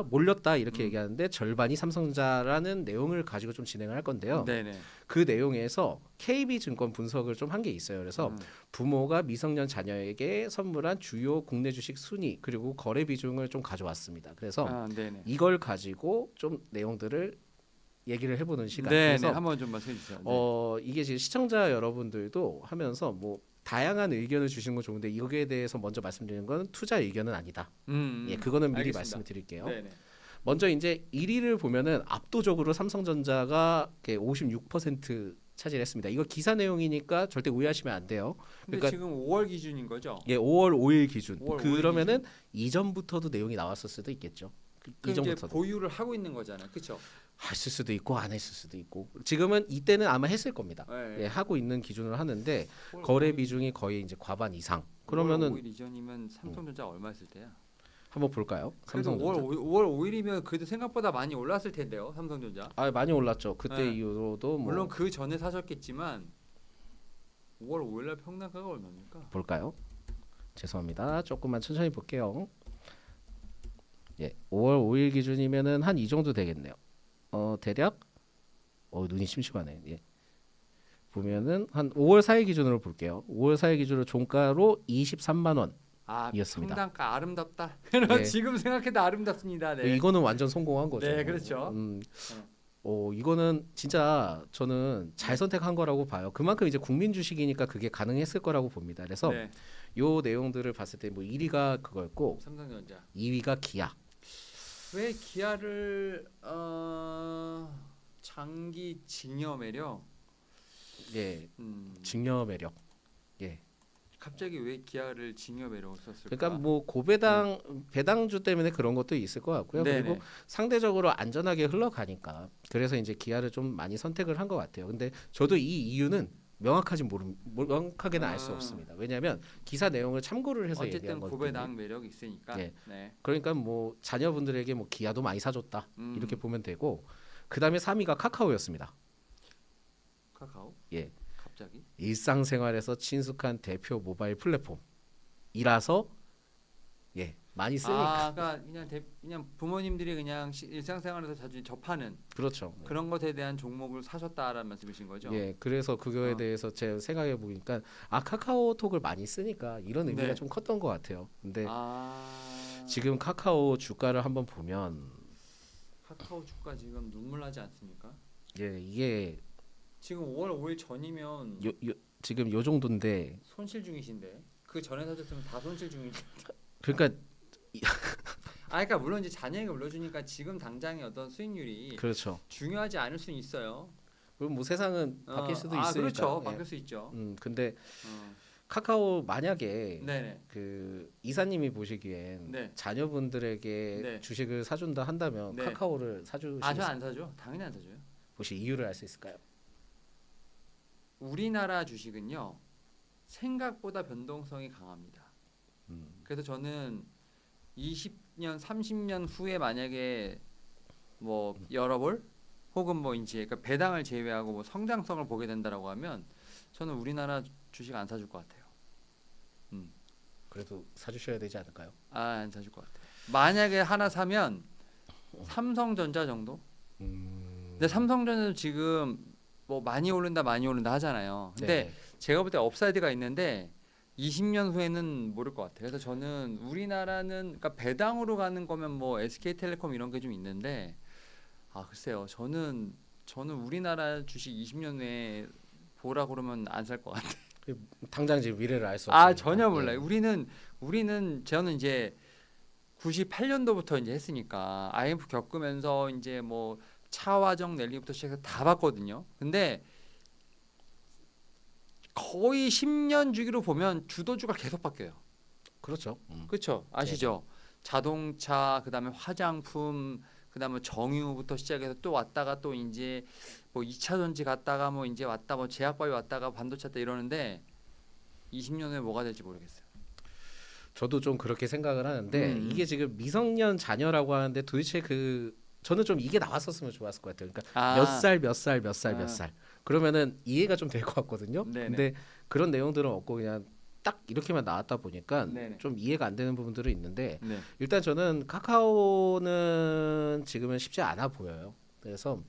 몰렸다 이렇게 얘기하는데 절반이 삼성전자라는 내용을 가지고 좀 진행을 할 건데요. 네네. 그 내용에서 KB증권 분석을 좀 한 게 있어요. 그래서 부모가 미성년 자녀에게 선물한 주요 국내 주식 순위 그리고 거래 비중을 좀 가져왔습니다. 그래서 네네. 이걸 가지고 좀 내용들을 얘기를 해보는 시간. 네네. 그래서 한번 좀 말씀해 주세요. 네. 이게 지금 시청자 여러분들도 하면서 뭐 다양한 의견을 주시는 건 좋은데 여기에 대해서 먼저 말씀드리는 건 투자 의견은 아니다. 예, 그거는 미리 알겠습니다. 말씀을 드릴게요. 네네. 먼저 이제 1위를 보면은 압도적으로 삼성전자가 56% 차지했습니다. 이거 기사 내용이니까 절대 오해하시면 안 돼요. 근데 그러니까 지금 5월 기준인 거죠? 예, 5월 5일 기준. 5월 5일 그러면은 이전부터도 내용이 나왔을 수도 있겠죠. 그 이제 이전부터도 보유를 하고 있는 거잖아요, 그렇죠? 했을 수도 있고 안 했을 수도 있고 지금은 이때는 아마 했을 겁니다. 네. 예, 하고 있는 기준으로 하는데 5월 거래 5일 비중이 거의 이제 과반 이상. 5월 그러면은 5일 이전이면 삼성전자가 얼마였을 때야? 한번 볼까요? 그래도 삼성전자. 5월 5일이면 그래도 생각보다 많이 올랐을 텐데요, 삼성전자. 많이 올랐죠. 그때 네. 이후로도 뭐 물론 그 전에 사셨겠지만 5월 5일날 평단가가 얼마입니까? 볼까요? 죄송합니다. 조금만 천천히 볼게요. 예, 5월 5일 기준이면은 한 이 정도 되겠네요. 대략 눈이 심심하네. 예. 보면은 한 5월 4일 기준으로 볼게요. 5월 4일 기준으로 종가로 23만 원. 이었습니다. 평단가 아름답다. 네. 지금 생각해도 아름답습니다. 네. 이거는 완전 성공한 거죠. 네, 그렇죠. 이거는 진짜 저는 잘 선택한 거라고 봐요. 그만큼 이제 국민 주식이니까 그게 가능했을 거라고 봅니다. 그래서 네. 요 내용들을 봤을 때 뭐 1위가 그거였고 삼성전자. 2위가 기아, 왜 기아를 장기 징여 매력? 예, 음, 직녀 매력. 예. 갑자기 왜 기아를 징여 매력을 썼을까? 그러니까 뭐 고배당 배당주 때문에 그런 것도 있을 것 같고요. 그리고 네네. 상대적으로 안전하게 흘러가니까 그래서 이제 기아를 좀 많이 선택을 한 것 같아요. 근데 저도 이 이유는 명확하게는 알 수 없습니다. 왜냐하면 기사 내용을 참고를 해서 얘기한 어쨌든 거기 때문에. 고배당 매력이 있으니까. 예. 네. 그러니까 뭐 자녀분들에게 뭐 기아도 많이 사줬다 이렇게 음, 보면 되고 그 다음에 3위가 카카오였습니다. 카카오? 예, 갑자기? 일상생활에서 친숙한 대표 모바일 플랫폼이라서 예 많이 쓰니까 그러니까 그냥 부모님들이 그냥 일상생활에서 자주 접하는 그렇죠. 그런 것에 대한 종목을 사셨다라는 말씀이신 거죠? 예, 그래서 그거에 어. 대해서 제가 생각해 보니까 카카오톡을 많이 쓰니까 이런 의미가 네. 좀 컸던 것 같아요. 근데 아, 지금 카카오 주가를 한번 보면 카카오 주가 지금 눈물 나지 않습니까? 예, 이게 지금 5월 5일 전이면 지금 요 정도인데 손실 중이신데 그 전에 사셨으면 다 손실 중인데. 그러니까 그러니까 물론 이제 자녀에게 물려주니까 지금 당장의 어떤 수익률이 그렇죠. 중요하지 않을 수는 있어요. 그럼 뭐 세상은 바뀔 수도 있으니까. 그렇죠. 예. 바뀔 수 있죠. 근데 어, 카카오 만약에 네네. 그 이사님이 보시기엔 네. 자녀분들에게 네. 주식을 사준다 한다면 네. 카카오를 저 사주시겠어요? 안 사죠. 당연히 안 사줘요. 혹시 이유를 알 수 있을까요? 우리나라 주식은요 생각보다 변동성이 강합니다. 그래서 저는 20년, 30년 후에 만약에 뭐 열어볼 혹은 뭐 이제 그러니까 배당을 제외하고 뭐 성장성을 보게 된다라고 하면 저는 우리나라 주식 안 사줄 것 같아요. 그래도 사주셔야 되지 않을까요? 안 사줄 것 같아요. 만약에 하나 사면 삼성전자 정도? 근데 삼성전자도 지금 뭐 많이 오른다 하잖아요. 근데 네. 제가 볼 때 업사이드가 있는데 20년 후에는 모를 것 같아요. 그래서 저는 우리나라는 그러니까 배당으로 가는 거면 뭐 SK텔레콤 이런 게 좀 있는데 글쎄요. 저는 우리나라 주식 20년 후에 보라 그러면 안 살 것 같아요. 당장 지금 미래를 알 수 없으니까. 전혀 몰라요. 예. 우리는 저는 이제 98년도부터 이제 했으니까 IMF 겪으면서 이제 뭐 차화정 랠리부터 시작해서 다 봤거든요. 근데 거의 10년 주기로 보면 주도주가 계속 바뀌어요. 그렇죠. 그렇죠? 아시죠? 자동차, 그다음에 화장품, 그다음에 정유부터 시작해서 또 왔다가 또 이제 뭐 2차 전지 갔다가 뭐 이제 왔다 뭐 제약바이오 왔다가 반도체 왔다 이러는데 20년 후에 뭐가 될지 모르겠어요. 저도 좀 그렇게 생각을 하는데 음. 이게 지금 미성년 자녀라고 하는데 도대체 저는 좀 이게 나왔었으면 좋았을 것 같아요. 그러니까 몇 살, 몇 살, 몇 살, 몇 살. 그러면은 이해가 좀 될 것 같거든요. 네네. 근데 그런 내용들은 없고 그냥 딱 이렇게만 나왔다 보니까 네네. 좀 이해가 안 되는 부분들은 있는데 네. 일단 저는 카카오는 지금은 쉽지 않아 보여요. 그래서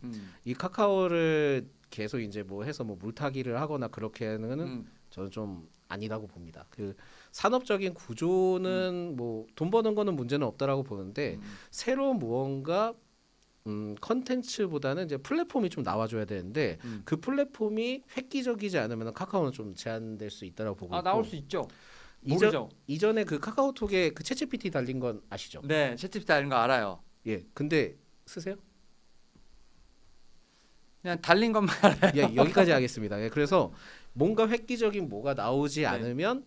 이 카카오를 계속 이제 뭐 해서 뭐 물타기를 하거나 그렇게는 저는 좀 아니라고 봅니다. 그 산업적인 구조는 뭐 돈 버는 거는 문제는 없다라고 보는데 새로운 무언가 컨텐츠보다는 이제 플랫폼이 좀 나와줘야 되는데 그 플랫폼이 획기적이지 않으면 카카오는 좀 제한될 수 있다라고 보고 있고 나올 수 있죠. 이전 모르죠. 이전에 그 카카오톡에 그 챗GPT 달린 건 아시죠? 네, 챗GPT 다른 거 알아요. 예, 근데 쓰세요? 그냥 달린 것만 알아요. 예, 여기까지 하겠습니다. 예, 그래서 뭔가 획기적인 뭐가 나오지 네. 않으면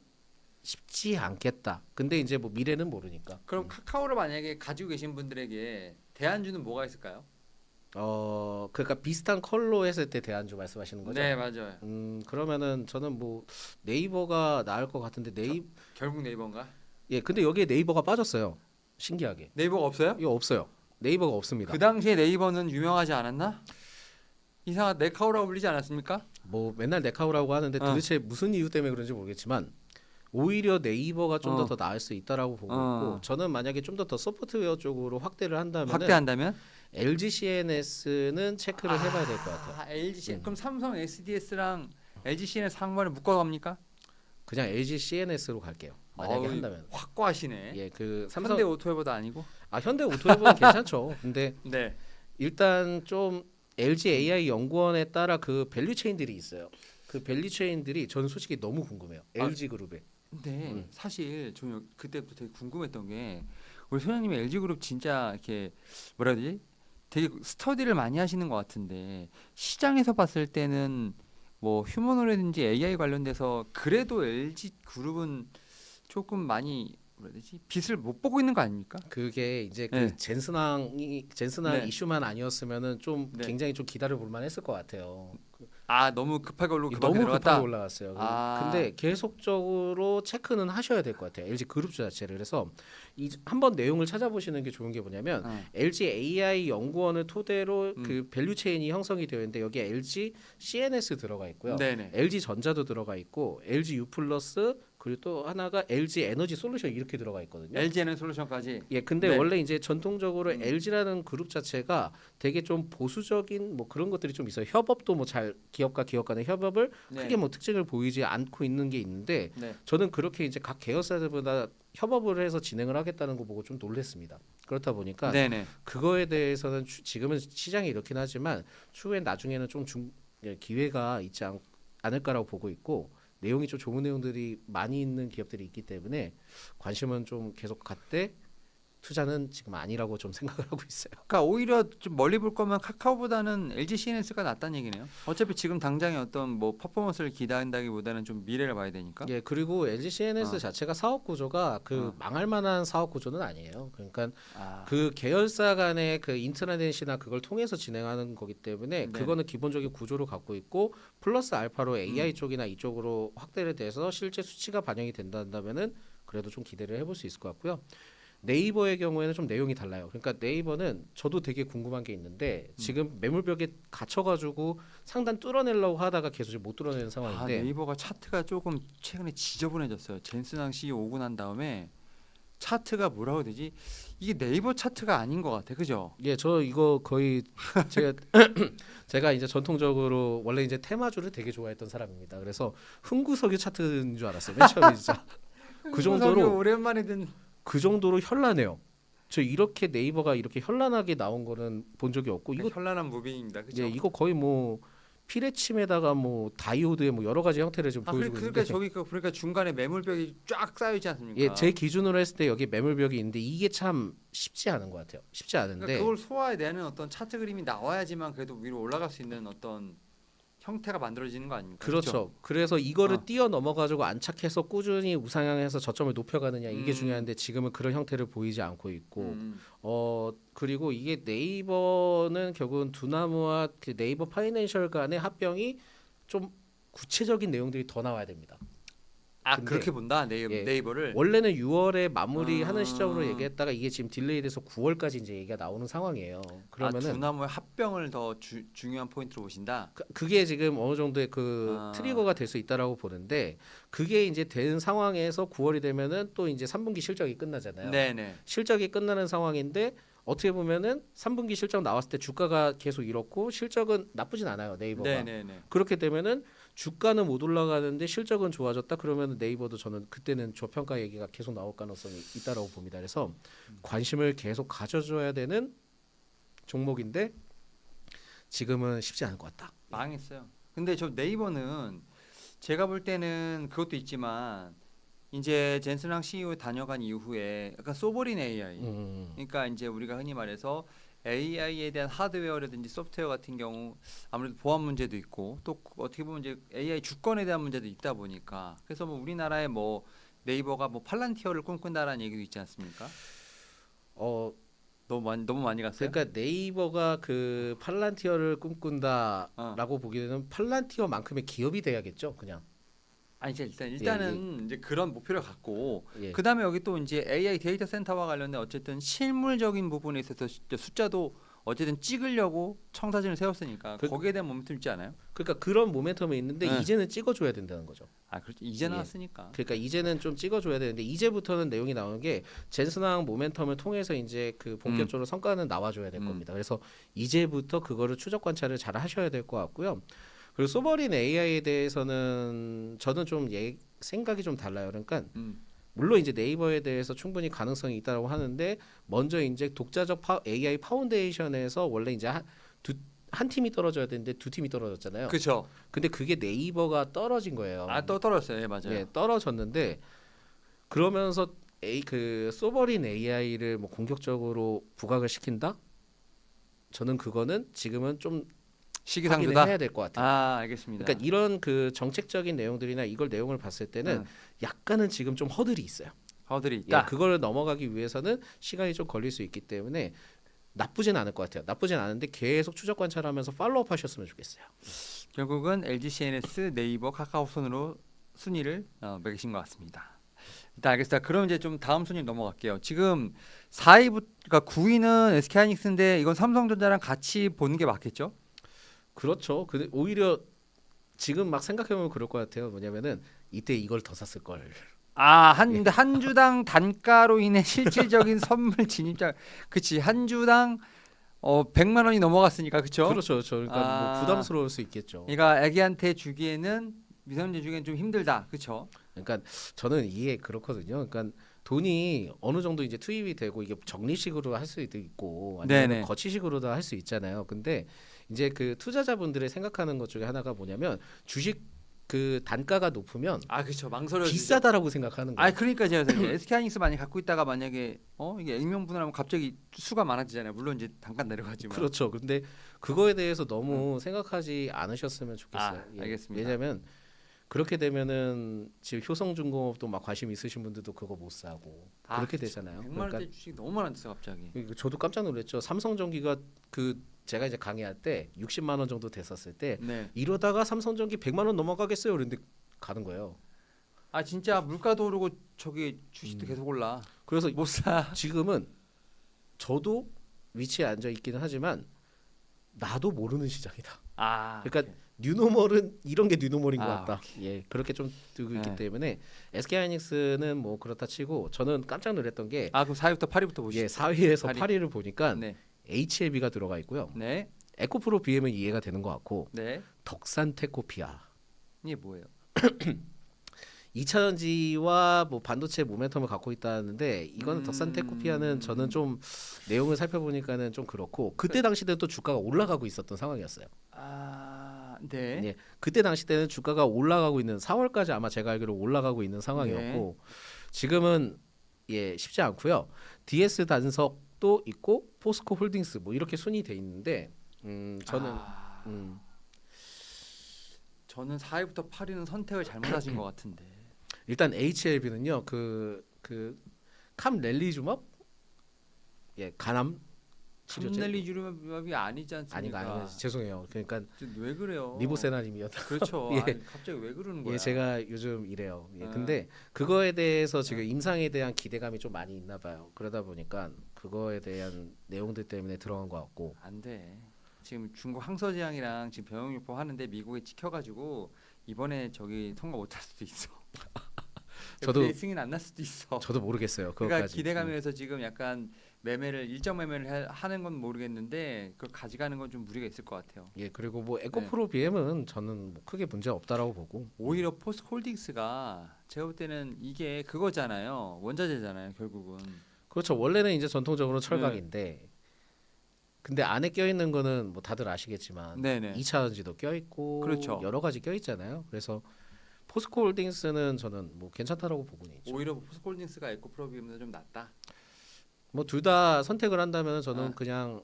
쉽지 않겠다. 근데 이제 뭐 미래는 모르니까. 그럼 카카오를 만약에 가지고 계신 분들에게 대안주는 뭐가 있을까요? 그러니까 비슷한 컬러 했을 때 대안주 말씀하시는 거죠? 네, 맞아요. 그러면은 저는 뭐 네이버가 나을 것 같은데 결국 네이버인가? 예, 근데 여기에 네이버가 빠졌어요. 신기하게. 네이버가 없어요? 이거 없어요. 네이버가 없습니다. 그 당시에 네이버는 유명하지 않았나? 이상한 네카오라고 불리지 않았습니까? 뭐 맨날 네카오라고 하는데 도대체 무슨 이유 때문에 그런지 모르겠지만 오히려 네이버가 좀 더 나을 수 있다라고 보고 있고 저는 만약에 좀 더 소프트웨어 쪽으로 확대를 한다면 확대한다면? LG CNS는 체크를 해봐야 될 것 같아요. LG 그럼 삼성 SDS랑 LG CNS 상반을 묶어갑니까? 그냥 LG CNS로 갈게요. 만약에 한다면. 확고하시네. 예, 그 삼성 현대 오토웨버도 아니고. 현대 오토웨버는 괜찮죠. 근데 네. 일단 좀 LG AI 연구원에 따라 그 밸류 체인들이 있어요. 그 밸류 체인들이 저는 솔직히 너무 궁금해요. LG 그룹에. 근데 사실 저 그때부터 되게 궁금했던 게 우리 소장님이 LG 그룹 진짜 이렇게 뭐라 해야 되지? 되게 스터디를 많이 하시는 것 같은데 시장에서 봤을 때는 뭐 휴머노라든지 AI 관련돼서 그래도 LG 그룹은 조금 많이 뭐라 해야 되지? 빛을 못 보고 있는 거 아닙니까? 그게 이제 그 네. 젠슨왕 네. 이슈만 아니었으면은 좀 네. 굉장히 좀 기다려 볼 만했을 것 같아요. 아 너무 급하게 올라 급하게 너무 급하게 들어갔다. 올라갔어요. 아, 근데 계속적으로 체크는 하셔야 될 것 같아요. LG 그룹 자체를. 그래서 한번 내용을 찾아보시는 게 좋은 게 뭐냐면 LG AI 연구원을 토대로 그 밸류 체인이 형성이 되어 있는데 여기에 LG CNS 들어가 있고요. 네네. LG 전자도 들어가 있고 LG U 플러스 그리고 또 하나가 LG 에너지 솔루션 이렇게 들어가 있거든요. LG에는 솔루션까지. 예, 근데 네. 원래 이제 전통적으로 음. LG라는 그룹 자체가 되게 좀 보수적인 뭐 그런 것들이 좀 있어요. 협업도 뭐 잘 기업과 기업 간의 협업을 네. 크게 뭐 특징을 보이지 않고 있는 게 있는데 네. 저는 그렇게 이제 각 계열사들보다 협업을 해서 진행을 하겠다는 거 보고 좀 놀랐습니다. 그렇다 보니까 네네. 그거에 대해서는 지금은 시장이 이렇긴 하지만 추후엔 나중에는 좀 기회가 있지 않을까라고 보고 있고 내용이 좀 좋은 내용들이 많이 있는 기업들이 있기 때문에 관심은 좀 계속 갖되 투자는 지금 아니라고 좀 생각을 하고 있어요. 그러니까 오히려 좀 멀리 볼 거면 카카오보다는 LG CNS가 낫다는 얘기네요. 어차피 지금 당장의 어떤 뭐 퍼포먼스를 기대한다기보다는 좀 미래를 봐야 되니까. 예, 그리고 LG CNS 어. 자체가 사업 구조가 그 어. 망할 만한 사업 구조는 아니에요. 그러니까 아, 그 계열사 간의 그 인트라넷이나 그걸 통해서 진행하는 거기 때문에 네. 그거는 기본적인 구조를 갖고 있고 플러스 알파로 AI 음. 쪽이나 이쪽으로 확대를 돼서 실제 수치가 반영이 된다면은 그래도 좀 기대를 해볼 수 있을 것 같고요. 네이버의 경우에는 좀 내용이 달라요. 그러니까 네이버는 저도 되게 궁금한 게 있는데 지금 매물벽에 갇혀가지고 상단 뚫어내려고 하다가 계속 못 뚫어내는 아, 상황인데 네이버가 차트가 조금 최근에 지저분해졌어요. 젠슨왕 CEO 오고 난 다음에 차트가 뭐라고 해야 되지? 이게 네이버 차트가 아닌 것 같아, 그죠? 예, 저 이거 거의 제가 제가 이제 전통적으로 원래 이제 테마주를 되게 좋아했던 사람입니다. 그래서 흥구석유 차트인 줄 알았어요. 맨 처음에 진짜 그 정도로 오랜만에 든 그 정도로 현란해요. 저 이렇게 네이버가 이렇게 현란하게 나온 거는 본 적이 없고 이거 현란한 무빙입니다, 그죠? 예, 이거 거의 뭐 피레침에다가 뭐 다이오드의 뭐 여러 가지 형태를 지금 아, 보여주고 그러니까 있는데 저기 그러니까 중간에 매물벽이 쫙 쌓여 있지 않습니까? 예, 제 기준으로 했을 때 여기 매물벽이 있는데 이게 참 쉽지 않은 것 같아요. 쉽지 그러니까 않은데 그걸 소화해내는 어떤 차트 그림이 나와야지만 그래도 위로 올라갈 수 있는 어떤 형태가 만들어지는 거 아닙니까? 그렇죠. 그래서 이거를 어. 뛰어넘어 가지고 안착해서 꾸준히 우상향해서 저점을 높여가느냐 이게 음. 중요한데 지금은 그런 형태를 보이지 않고 있고 음. 그리고 이게 네이버는 결국은 두나무와 그 네이버 파이낸셜 간의 합병이 좀 구체적인 내용들이 더 나와야 됩니다. 아 근데 그렇게 본다 예, 네이버를. 원래는 6월에 마무리하는 아. 시점으로 얘기했다가 이게 지금 딜레이돼서 9월까지 이제 얘기가 나오는 상황이에요. 아 그러면은 두나무의 합병을 더 중요한 포인트로 보신다. 그게 지금 어느 정도의 그 아. 트리거가 될 수 있다라고 보는데 그게 이제 된 상황에서 9월이 되면은 또 이제 3분기 실적이 끝나잖아요. 네네. 실적이 끝나는 상황인데 어떻게 보면은 3분기 실적 나왔을 때 주가가 계속 이렇고 실적은 나쁘진 않아요 네이버가. 네네네. 그렇게 되면은 주가는 못 올라가는데 실적은 좋아졌다 그러면 네이버도 저는 그때는 저평가 얘기가 계속 나올 가능성이 있다라고 봅니다. 그래서 관심을 계속 가져줘야 되는 종목인데 지금은 쉽지 않을 것 같다. 망했어요. 근데 저 네이버는 제가 볼 때는 그것도 있지만 이제 젠슨랑 CEO 다녀간 이후에 약간 소버린 AI. 그러니까 이제 우리가 흔히 말해서 AI에 대한 하드웨어라든지 소프트웨어 같은 경우 아무래도 보안 문제도 있고 또 어떻게 보면 이제 AI 주권에 대한 문제도 있다 보니까 그래서 뭐 우리나라에 뭐 네이버가 뭐 팔란티어를 꿈꾼다라는 얘기도 있지 않습니까? 어 너무 많이 갔어요? 그러니까 네이버가 그 팔란티어를 어. 꿈꾼다라고 보기에는 팔란티어만큼의 기업이 돼야겠죠, 그냥. 아니 이제 일단은 이제 그런 목표를 갖고 예. 그다음에 여기 또 이제 AI 데이터 센터와 관련된 어쨌든 실물적인 부분에 있어서 숫자도 어쨌든 찍으려고 청사진을 세웠으니까 거기에 대한 모멘텀 있지 않아요? 그러니까 그런 모멘텀이 있는데 네. 이제는 찍어줘야 된다는 거죠. 아 그렇죠. 이제 예. 나왔으니까. 그러니까 이제는 좀 찍어줘야 되는데 이제부터는 내용이 나오는 게 젠슨왕 모멘텀을 통해서 이제 그 본격적으로 성과는 나와줘야 될 겁니다. 그래서 이제부터 그거를 추적 관찰을 잘 하셔야 될 것 같고요. 그리고 소버린 AI에 대해서는 저는 좀 생각이 좀 달라요. 그러니까 물론 이제 네이버에 대해서 충분히 가능성이 있다고 하는데 먼저 이제 독자적 AI 파운데이션에서 원래 이제 한 팀이 떨어져야 되는데 두 팀이 떨어졌잖아요. 그렇죠. 근데 그게 네이버가 떨어진 거예요. 아 또 떨어졌어요. 예, 맞아요. 예, 떨어졌는데 그러면서 그 소버린 AI를 뭐 공격적으로 부각을 시킨다? 저는 그거는 지금은 좀 확인을 시기상조다. 해야 될 것 같아요. 아, 알겠습니다. 그러니까 이런 그 정책적인 내용들이나 이걸 내용을 봤을 때는 약간은 지금 좀 허들이 있어요. 허들이 예, 있다. 그걸 넘어가기 위해서는 시간이 좀 걸릴 수 있기 때문에 나쁘진 않을 것 같아요. 나쁘진 않은데 계속 추적 관찰하면서 팔로우업 하셨으면 좋겠어요. 결국은 LG CNS, 네이버, 카카오 순으로 순위를 매기신 것 같습니다. 일단 알겠습니다. 그럼 이제 좀 다음 순위 넘어갈게요. 지금 4위부터 그러니까 9위는 SK하이닉스인데 이건 삼성전자랑 같이 보는 게 맞겠죠? 그렇죠. 근데 오히려 지금 막 생각해보면 그럴 것 같아요. 뭐냐면은 이때 이걸 더 샀을 걸. 아, 예. 근데 한 주당 단가로 인해 실질적인 선물 진입자, 그치? 한 주당 100만 원이 넘어갔으니까, 그쵸? 그렇죠. 그러니까 뭐 아, 부담스러울 수 있겠죠. 그러니까 애기한테 주기에는 미성년자 주기엔 좀 힘들다, 그쵸? 그러니까 저는 이게 그렇거든요. 그러니까 돈이 어느 정도 이제 투입이 되고 이게 적립식으로 할 수도 있고 아니면 네네. 거치식으로도 할 수 있잖아요. 근데 이제 그 투자자분들이 생각하는 것 중에 하나가 뭐냐면 주식 그 단가가 높으면 아, 그쵸. 망설여지죠. 비싸다라고 생각하는 아, 거예요. 그러니까 제가 이제 SK하이닉스 많이 갖고 있다가 만약에 이게 익명분할하면 갑자기 수가 많아지잖아요. 물론 이제 단가 내려가지만. 그렇죠. 근데 그거에 대해서 너무 생각하지 않으셨으면 좋겠어요. 아, 예. 알겠습니다. 왜냐하면 그렇게 되면은 지금 효성중공업도 막 관심 있으신 분들도 그거 못 사고 아, 그렇게 그쵸. 되잖아요. 100만 그러니까 원대 주식이 너무 많아졌어 갑자기. 저도 깜짝 놀랐죠. 삼성전기가 그 제가 이제 강의할 때 60만 원 정도 됐었을 때 네. 이러다가 삼성전기 100만 원 넘어가겠어요. 그런데 가는 거예요. 아, 진짜 물가도 오르고 저기 주식도 계속 올라. 그래서 못 사. 지금은 저도 위치에 앉아 있기는 하지만 나도 모르는 시장이다. 아, 그러니까 오케이. 뉴노멀은 이런 게 뉴노멀인 것 아, 같다. 예, 그렇게 좀 두고 있기 네. 때문에 SK하이닉스는 뭐 그렇다 치고 저는 깜짝 놀랐던 게 아, 그럼 4위부터 8위부터 보시죠. 4위에서 8위. 8위를 보니까 네. HLB가 들어가 있고요. 네. 에코프로 BM은 이해가 되는 것 같고 네. 덕산테코피아 이게 뭐예요? 2차전지와 뭐 반도체 모멘텀을 갖고 있다는데 이거는 덕산테코피아는 저는 좀 내용을 살펴보니까는 좀 그렇고 그때 당시 때는 또 주가가 올라가고 있었던 상황이었어요. 아, 네. 예, 그때 당시 때는 주가가 올라가고 있는 4월까지 아마 제가 알기로 올라가고 있는 상황이었고 지금은 예 쉽지 않고요. DS 단석도 있고 포스코 홀딩스 뭐 이렇게 순위 돼 있는데 저는 아, 음, 저는 4위부터 8위는 선택을 잘못하신 것 같은데. 일단 HLB는요 그 캄렐리주먹 예 간암 치료제 감넬리주름이 아니지 않습니까? 아닌가 죄송해요. 그러니까 왜 그래요? 리보세나님이었다. 그렇죠. 예. 아니, 갑자기 왜 그러는 거야? 예, 제가 요즘 이래요. 예, 아. 근데 그거에 대해서 지금 임상에 대한 기대감이 좀 많이 있나 봐요. 그러다 보니까 그거에 대한 내용들 때문에 들어간 것 같고. 안 돼. 지금 중국 항서제약이랑 지금 병용요법 하는데 미국에 찍혀가지고 이번에 저기 통과 못할 수도 있어. 저도- FDA 승인 안 날 수도 있어. 저도 모르겠어요. 그러니까 그것까지. 기대감에서 지금 약간 일정 매매를 하는 건 모르겠는데 그걸 가져가는 건 좀 무리가 있을 것 같아요. 예, 그리고 뭐 에코프로 BM은 저는 뭐 크게 문제 없다라고 보고. 오히려 포스홀딩스가 제가 볼 때는 이게 그거잖아요. 원자재잖아요. 결국은. 그렇죠. 원래는 이제 전통적으로 철강인데 근데 안에 껴 있는 거는 뭐 다들 아시겠지만 네네. 2차전지도 껴 있고 그렇죠. 여러 가지 껴 있잖아요. 그래서 포스코 홀딩스는 저는 뭐 괜찮다라고 보고는 있죠. 오히려 포스홀딩스가 에코프로비움보다 좀 낫다. 뭐 둘 다 선택을 한다면 저는 아. 그냥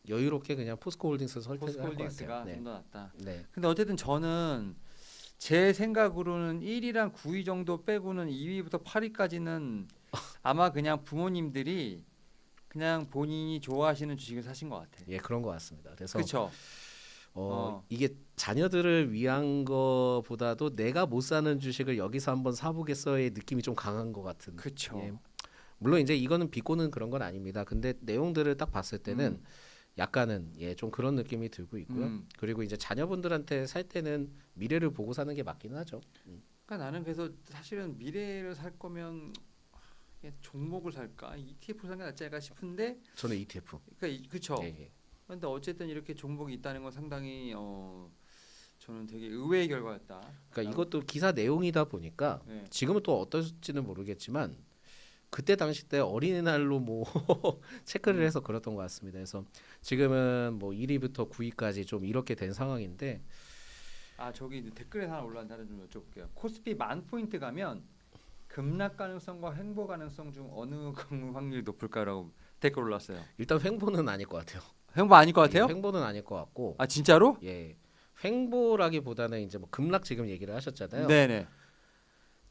여유롭게 그냥 포스코 홀딩스 선택할 것 포스홀딩스가 같아요. 좀 더 낫다. 네. 근데 어쨌든 저는 제 생각으로는 1위랑 9위 정도 빼고는 2위부터 8위까지는 아마 그냥 부모님들이 그냥 본인이 좋아하시는 주식을 사신 것 같아. 예, 그런 것 같습니다. 그래서 그렇죠. 어. 이게 자녀들을 위한 거보다도 내가 못 사는 주식을 여기서 한번 사보겠어의 느낌이 좀 강한 것 같은. 그렇죠. 예. 물론 이제 이거는 비꼬는 그런 건 아닙니다. 근데 내용들을 딱 봤을 때는 약간은 예, 좀 그런 느낌이 들고 있고요. 그리고 이제 자녀분들한테 살 때는 미래를 보고 사는 게 맞기는 하죠. 그러니까 나는 그래서 사실은 미래를 살 거면 이게 종목을 살까 ETF를 사는 게 낫지 않을까 싶은데 저는 ETF. 그러니까 그렇죠. 예, 예. 근데 어쨌든 이렇게 종목이 있다는 건 상당히 저는 되게 의외의 결과였다. 그러니까 이것도 기사 내용이다 보니까 네. 지금은 또 어떨지는 모르겠지만 그때 당시 때 어린이날로 뭐 체크를 해서 그랬던 것 같습니다. 그래서 지금은 뭐 1위부터 9위까지 좀 이렇게 된 상황인데 아 저기 댓글에 하나 올라온 다른 좀 여쭤볼게요. 코스피 10,000포인트 가면 급락 가능성과 횡보 가능성 중 어느 확률이 높을까라고 댓글 올랐어요. 일단 횡보는 아닐 것 같아요. 횡보 아닐 것 같아요? 예, 횡보는 아닐 것 같고. 아 진짜로? 예. 횡보라기보다는 이제 뭐 급락 지금 얘기를 하셨잖아요. 네네.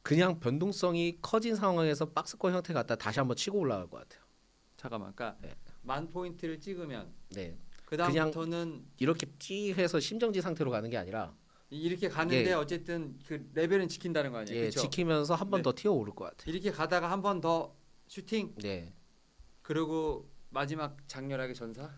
그냥 변동성이 커진 상황에서 박스권 형태 갖다 다시 한번 치고 올라갈 것 같아요. 잠깐만, 그러니까 네. 만 포인트를 찍으면 네. 그 다음부터는 이렇게 찌해서 심정지 상태로 가는 게 아니라 이렇게 가는데 예. 어쨌든 그 레벨은 지킨다는 거 아니에요? 예, 그렇죠? 지키면서 한 번 네. 더 튀어 오를 것 같아요. 이렇게 가다가 한 번 더 슈팅 네. 그리고 마지막 장렬하게 전사.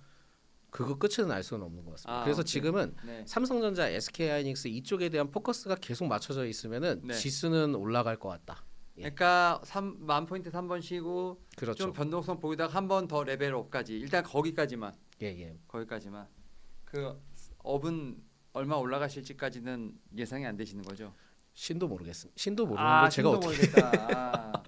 그거 끝은 알 수는 없는 것 같습니다. 아, 그래서 오케이. 지금은 네. 삼성전자, SK하이닉스 이쪽에 대한 포커스가 계속 맞춰져 있으면은 네. 지수는 올라갈 것 같다. 예. 그러니까 만 포인트 3번 쉬고 그렇죠. 좀 변동성 보이다가 한 번 더 레벨 업까지 일단 거기까지만 예. 거기까지만 그 업은 얼마 올라가실지까지는 예상이 안 되시는 거죠? 신도 모르겠습니다. 신도 모르는 걸 제가 신도 어떻게 모르겠다. 아,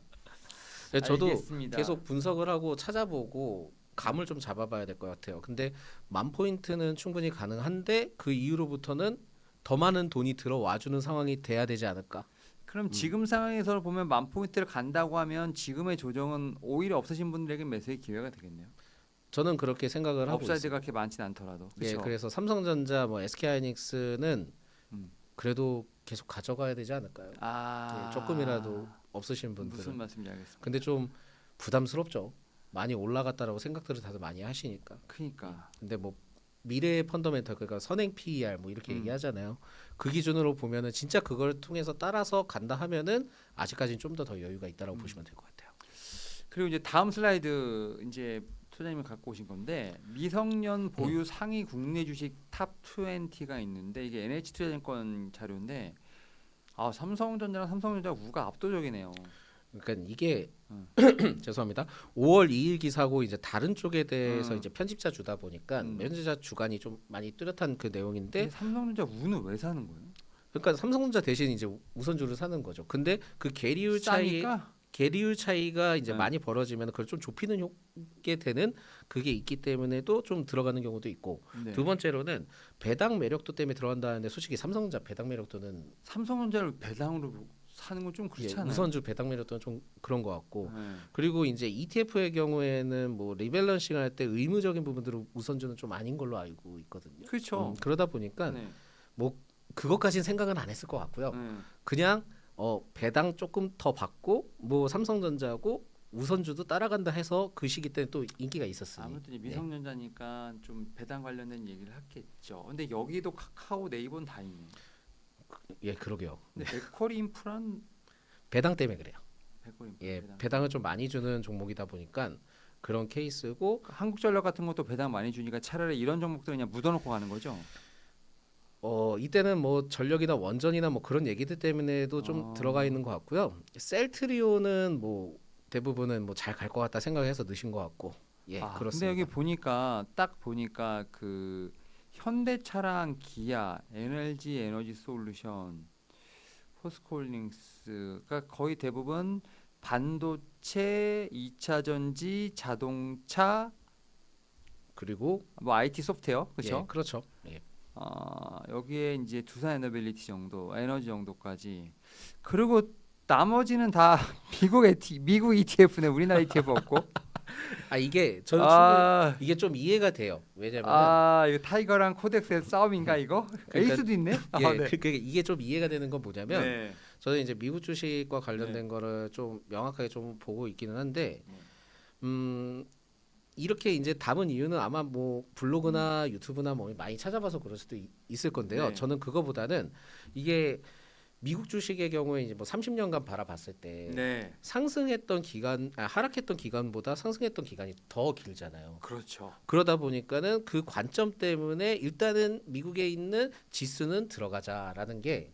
네, 저도 알겠습니다. 계속 분석을 하고 찾아보고 감을 좀 잡아봐야 될 것 같아요. 근데 만 포인트는 충분히 가능한데 그 이후로부터는 더 많은 돈이 들어와주는 상황이 돼야 되지 않을까? 그럼 지금 상황에서 보면 만 포인트를 간다고 하면 지금의 조정은 오히려 없으신 분들에게 매수의 기회가 되겠네요. 저는 그렇게 생각을 하고 있습니다. 업사이드가 그렇게 많진 않더라도. 예, 그렇죠? 그래서 삼성전자, 뭐 SK하이닉스는 음. 그래도 계속 가져가야 되지 않을까요? 아, 예, 조금이라도 없으신 분들은. 무슨 말씀인지 알겠습니다. 근데 좀 부담스럽죠. 많이 올라갔다라고 생각들을 다들 많이 하시니까. 그러니까 근데 뭐 미래의 펀더멘털 그러니까 선행 PER 뭐 이렇게 음. 얘기하잖아요. 그 기준으로 보면은 진짜 그걸 통해서 따라서 간다 하면은 아직까지는 좀 더 여유가 있다라고 보시면 될 것 같아요. 그리고 이제 다음 슬라이드 이제 소장님이 갖고 오신 건데 미성년 보유 상위 국내 주식 탑 20가 있는데 이게 NH투자증권 자료인데 아 삼성전자랑 삼성전자 우가 압도적이네요. 그러니까 이게 음. 죄송합니다. 5월 2일 기사고 이제 다른 쪽에 대해서 음. 이제 편집자 주다 보니까 편집자 주간이 좀 많이 뚜렷한 그 내용인데 근데 삼성전자 우는 왜 사는 거예요? 그러니까 삼성전자 대신 이제 우선주를 사는 거죠. 근데 그 계리율 차이 싸니까? 계리율 차이가 이제 네. 많이 벌어지면 그걸 좀 좁히는 게 되는 그게 있기 때문에도 좀 들어가는 경우도 있고 네. 두 번째로는 배당 매력도 때문에 들어간다는데 솔직히 삼성전자 배당 매력도는 삼성전자를 배당으로 사는 건 좀 그렇지 예, 않아요? 우선주 배당 매력도는 좀 그런 것 같고 네. 그리고 이제 ETF의 경우에는 뭐 리밸런싱 할 때 의무적인 부분들은 우선주는 좀 아닌 걸로 알고 있거든요. 그렇죠. 그러다 보니까 네. 뭐 그것까지는 생각은 안 했을 것 같고요. 네. 그냥 배당 조금 더 받고 뭐 삼성전자고 우선주도 따라간다 해서 그 시기 때 또 인기가 있었으니. 아무튼 이 네. 미성년자니까 좀 배당 관련된 얘기를 하겠죠. 근데 여기도 카카오, 네이버는 다 있네. 예, 그러게요. 근데 맥쿼리 인프라는 배당 때문에 그래요. 맥쿼리 인프라 예, 배당. 배당을 좀 많이 주는 종목이다 보니까 그런 케이스고 한국전력 같은 것도 배당 많이 주니까 차라리 이런 종목들 그냥 묻어놓고 가는 거죠. 이때는 뭐 전력이나 원전이나 뭐 그런 얘기들 때문에도 좀 들어가 있는 것 같고요. 셀트리온은 뭐 대부분은 뭐 잘 갈 것 같다 생각해서 넣으신 것 같고. 예, 근데 그렇습니다. 여기 보니까 딱 보니까 그 현대차랑 기아, NLG 에너지 솔루션, 포스코홀딩스가 거의 대부분 반도체, 2차 전지, 자동차, 그리고 뭐 IT 소프트웨어, 그렇죠? 예, 그렇죠. 예. 여기에 이제 두산 에너빌리티 정도, 에너지 정도까지. 그리고 나머지는 다 미국 ETF네, 우리나라 ETF 없고. 이게 저는 아, 충분히 이게 좀 이해가 돼요. 왜냐면은 이거 타이거랑 코덱스의 싸움인가 이거? 그러니까- 에이스도 있네. 예, 네. 이게 좀 이해가 되는 건 뭐냐면 네. 저는 이제 미국 주식과 관련된 거를 좀 명확하게 좀 보고 있기는 한데 이렇게 이제 담은 이유는 아마 뭐 블로그나 유튜브나 뭐 많이 찾아봐서 그럴 수도 있을 건데요. 네. 저는 그거보다는 이게 미국 주식의 경우에 이제 뭐 30년간 바라봤을 때 네. 상승했던 기간, 하락했던 기간보다 상승했던 기간이 더 길잖아요. 그렇죠. 그러다 보니까는 그 관점 때문에 일단은 미국에 있는 지수는 들어가자라는 게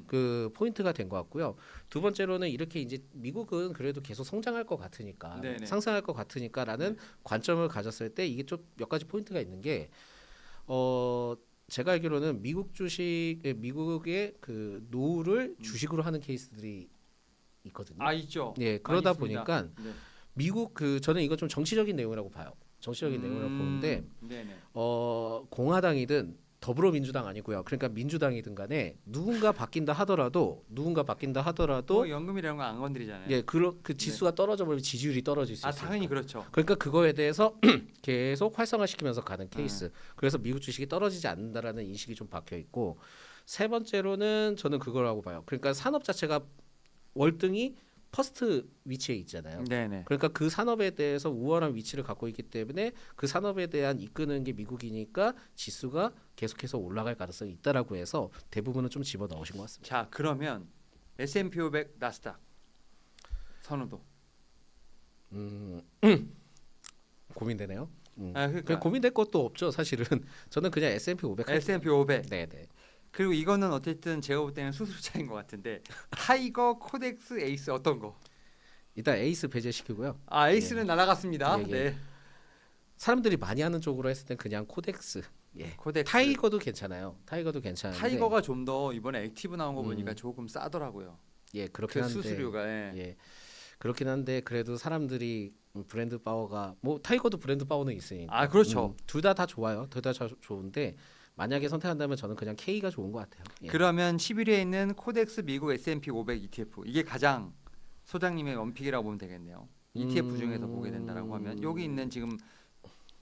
그 포인트가 된 것 같고요. 두 번째로는 이렇게 이제 미국은 그래도 계속 성장할 것 같으니까 네네. 상승할 것 같으니까라는 관점을 가졌을 때 이게 좀 몇 가지 포인트가 있는 게 제가 알기로는 미국의 그 노후를 주식으로 하는 케이스들이 있거든요. 있죠. 예, 많이 그러다 있습니다. 보니까 네. 미국 저는 이거 좀 정치적인 내용이라고 봐요. 정치적인 내용이라고 보는데 네네. 공화당이든 더불어민주당 아니고요. 그러니까 민주당이든 간에 누군가 바뀐다 하더라도 또 연금이라는 거 안 건드리잖아요. 예, 그 지수가 떨어져 버리면 지지율이 떨어질 수 아 있어요. 당연히 그렇죠. 그러니까 그거에 대해서 계속 활성화시키면서 가는 케이스. 그래서 미국 주식이 떨어지지 않는다라는 인식이 좀 박혀 있고 세 번째로는 저는 그거라고 봐요. 그러니까 산업 자체가 월등히 퍼스트 위치에 있잖아요. 네네. 그러니까 그 산업에 대해서 우월한 위치를 갖고 있기 때문에 그 산업에 대한 이끄는 게 미국이니까 지수가 계속해서 올라갈 가능성이 있다라고 해서 대부분은 좀 집어 넣으신 것 같습니다. 자 그러면 S&P 500 나스닥 선호도. 고민되네요. 아 그냥 그러니까 고민될 것도 없죠. 사실은 저는 그냥 S&P 500 할게요. S&P 500. 네네. 그리고 이거는 어쨌든 제가 볼 때는 수수료 차인 것 같은데 타이거, 코덱스, 에이스 어떤 거? 일단 에이스 배제시키고요. 아 에이스는 날아갔습니다. 예, 예. 네. 사람들이 많이 하는 쪽으로 했을 땐 그냥 코덱스. 예. 코덱스. 타이거도 괜찮아요. 타이거도 괜찮은데. 타이거가 좀 더 이번에 액티브 나온 거 음. 보니까 조금 싸더라고요. 예, 그렇긴 그 한데. 수수료가. 예. 예. 그렇긴 한데 그래도 사람들이 브랜드 파워가 뭐 타이거도 브랜드 파워는 있으니까. 아 그렇죠. 둘 다 좋아요. 둘 다 좋은데 만약에 선택한다면 저는 그냥 K가 좋은 것 같아요. 예. 그러면 11위에 있는 코덱스 미국 S&P 500 ETF 이게 가장 소장님의 원픽이라고 보면 되겠네요. ETF 중에서 보게 된다라고 하면 여기 있는 지금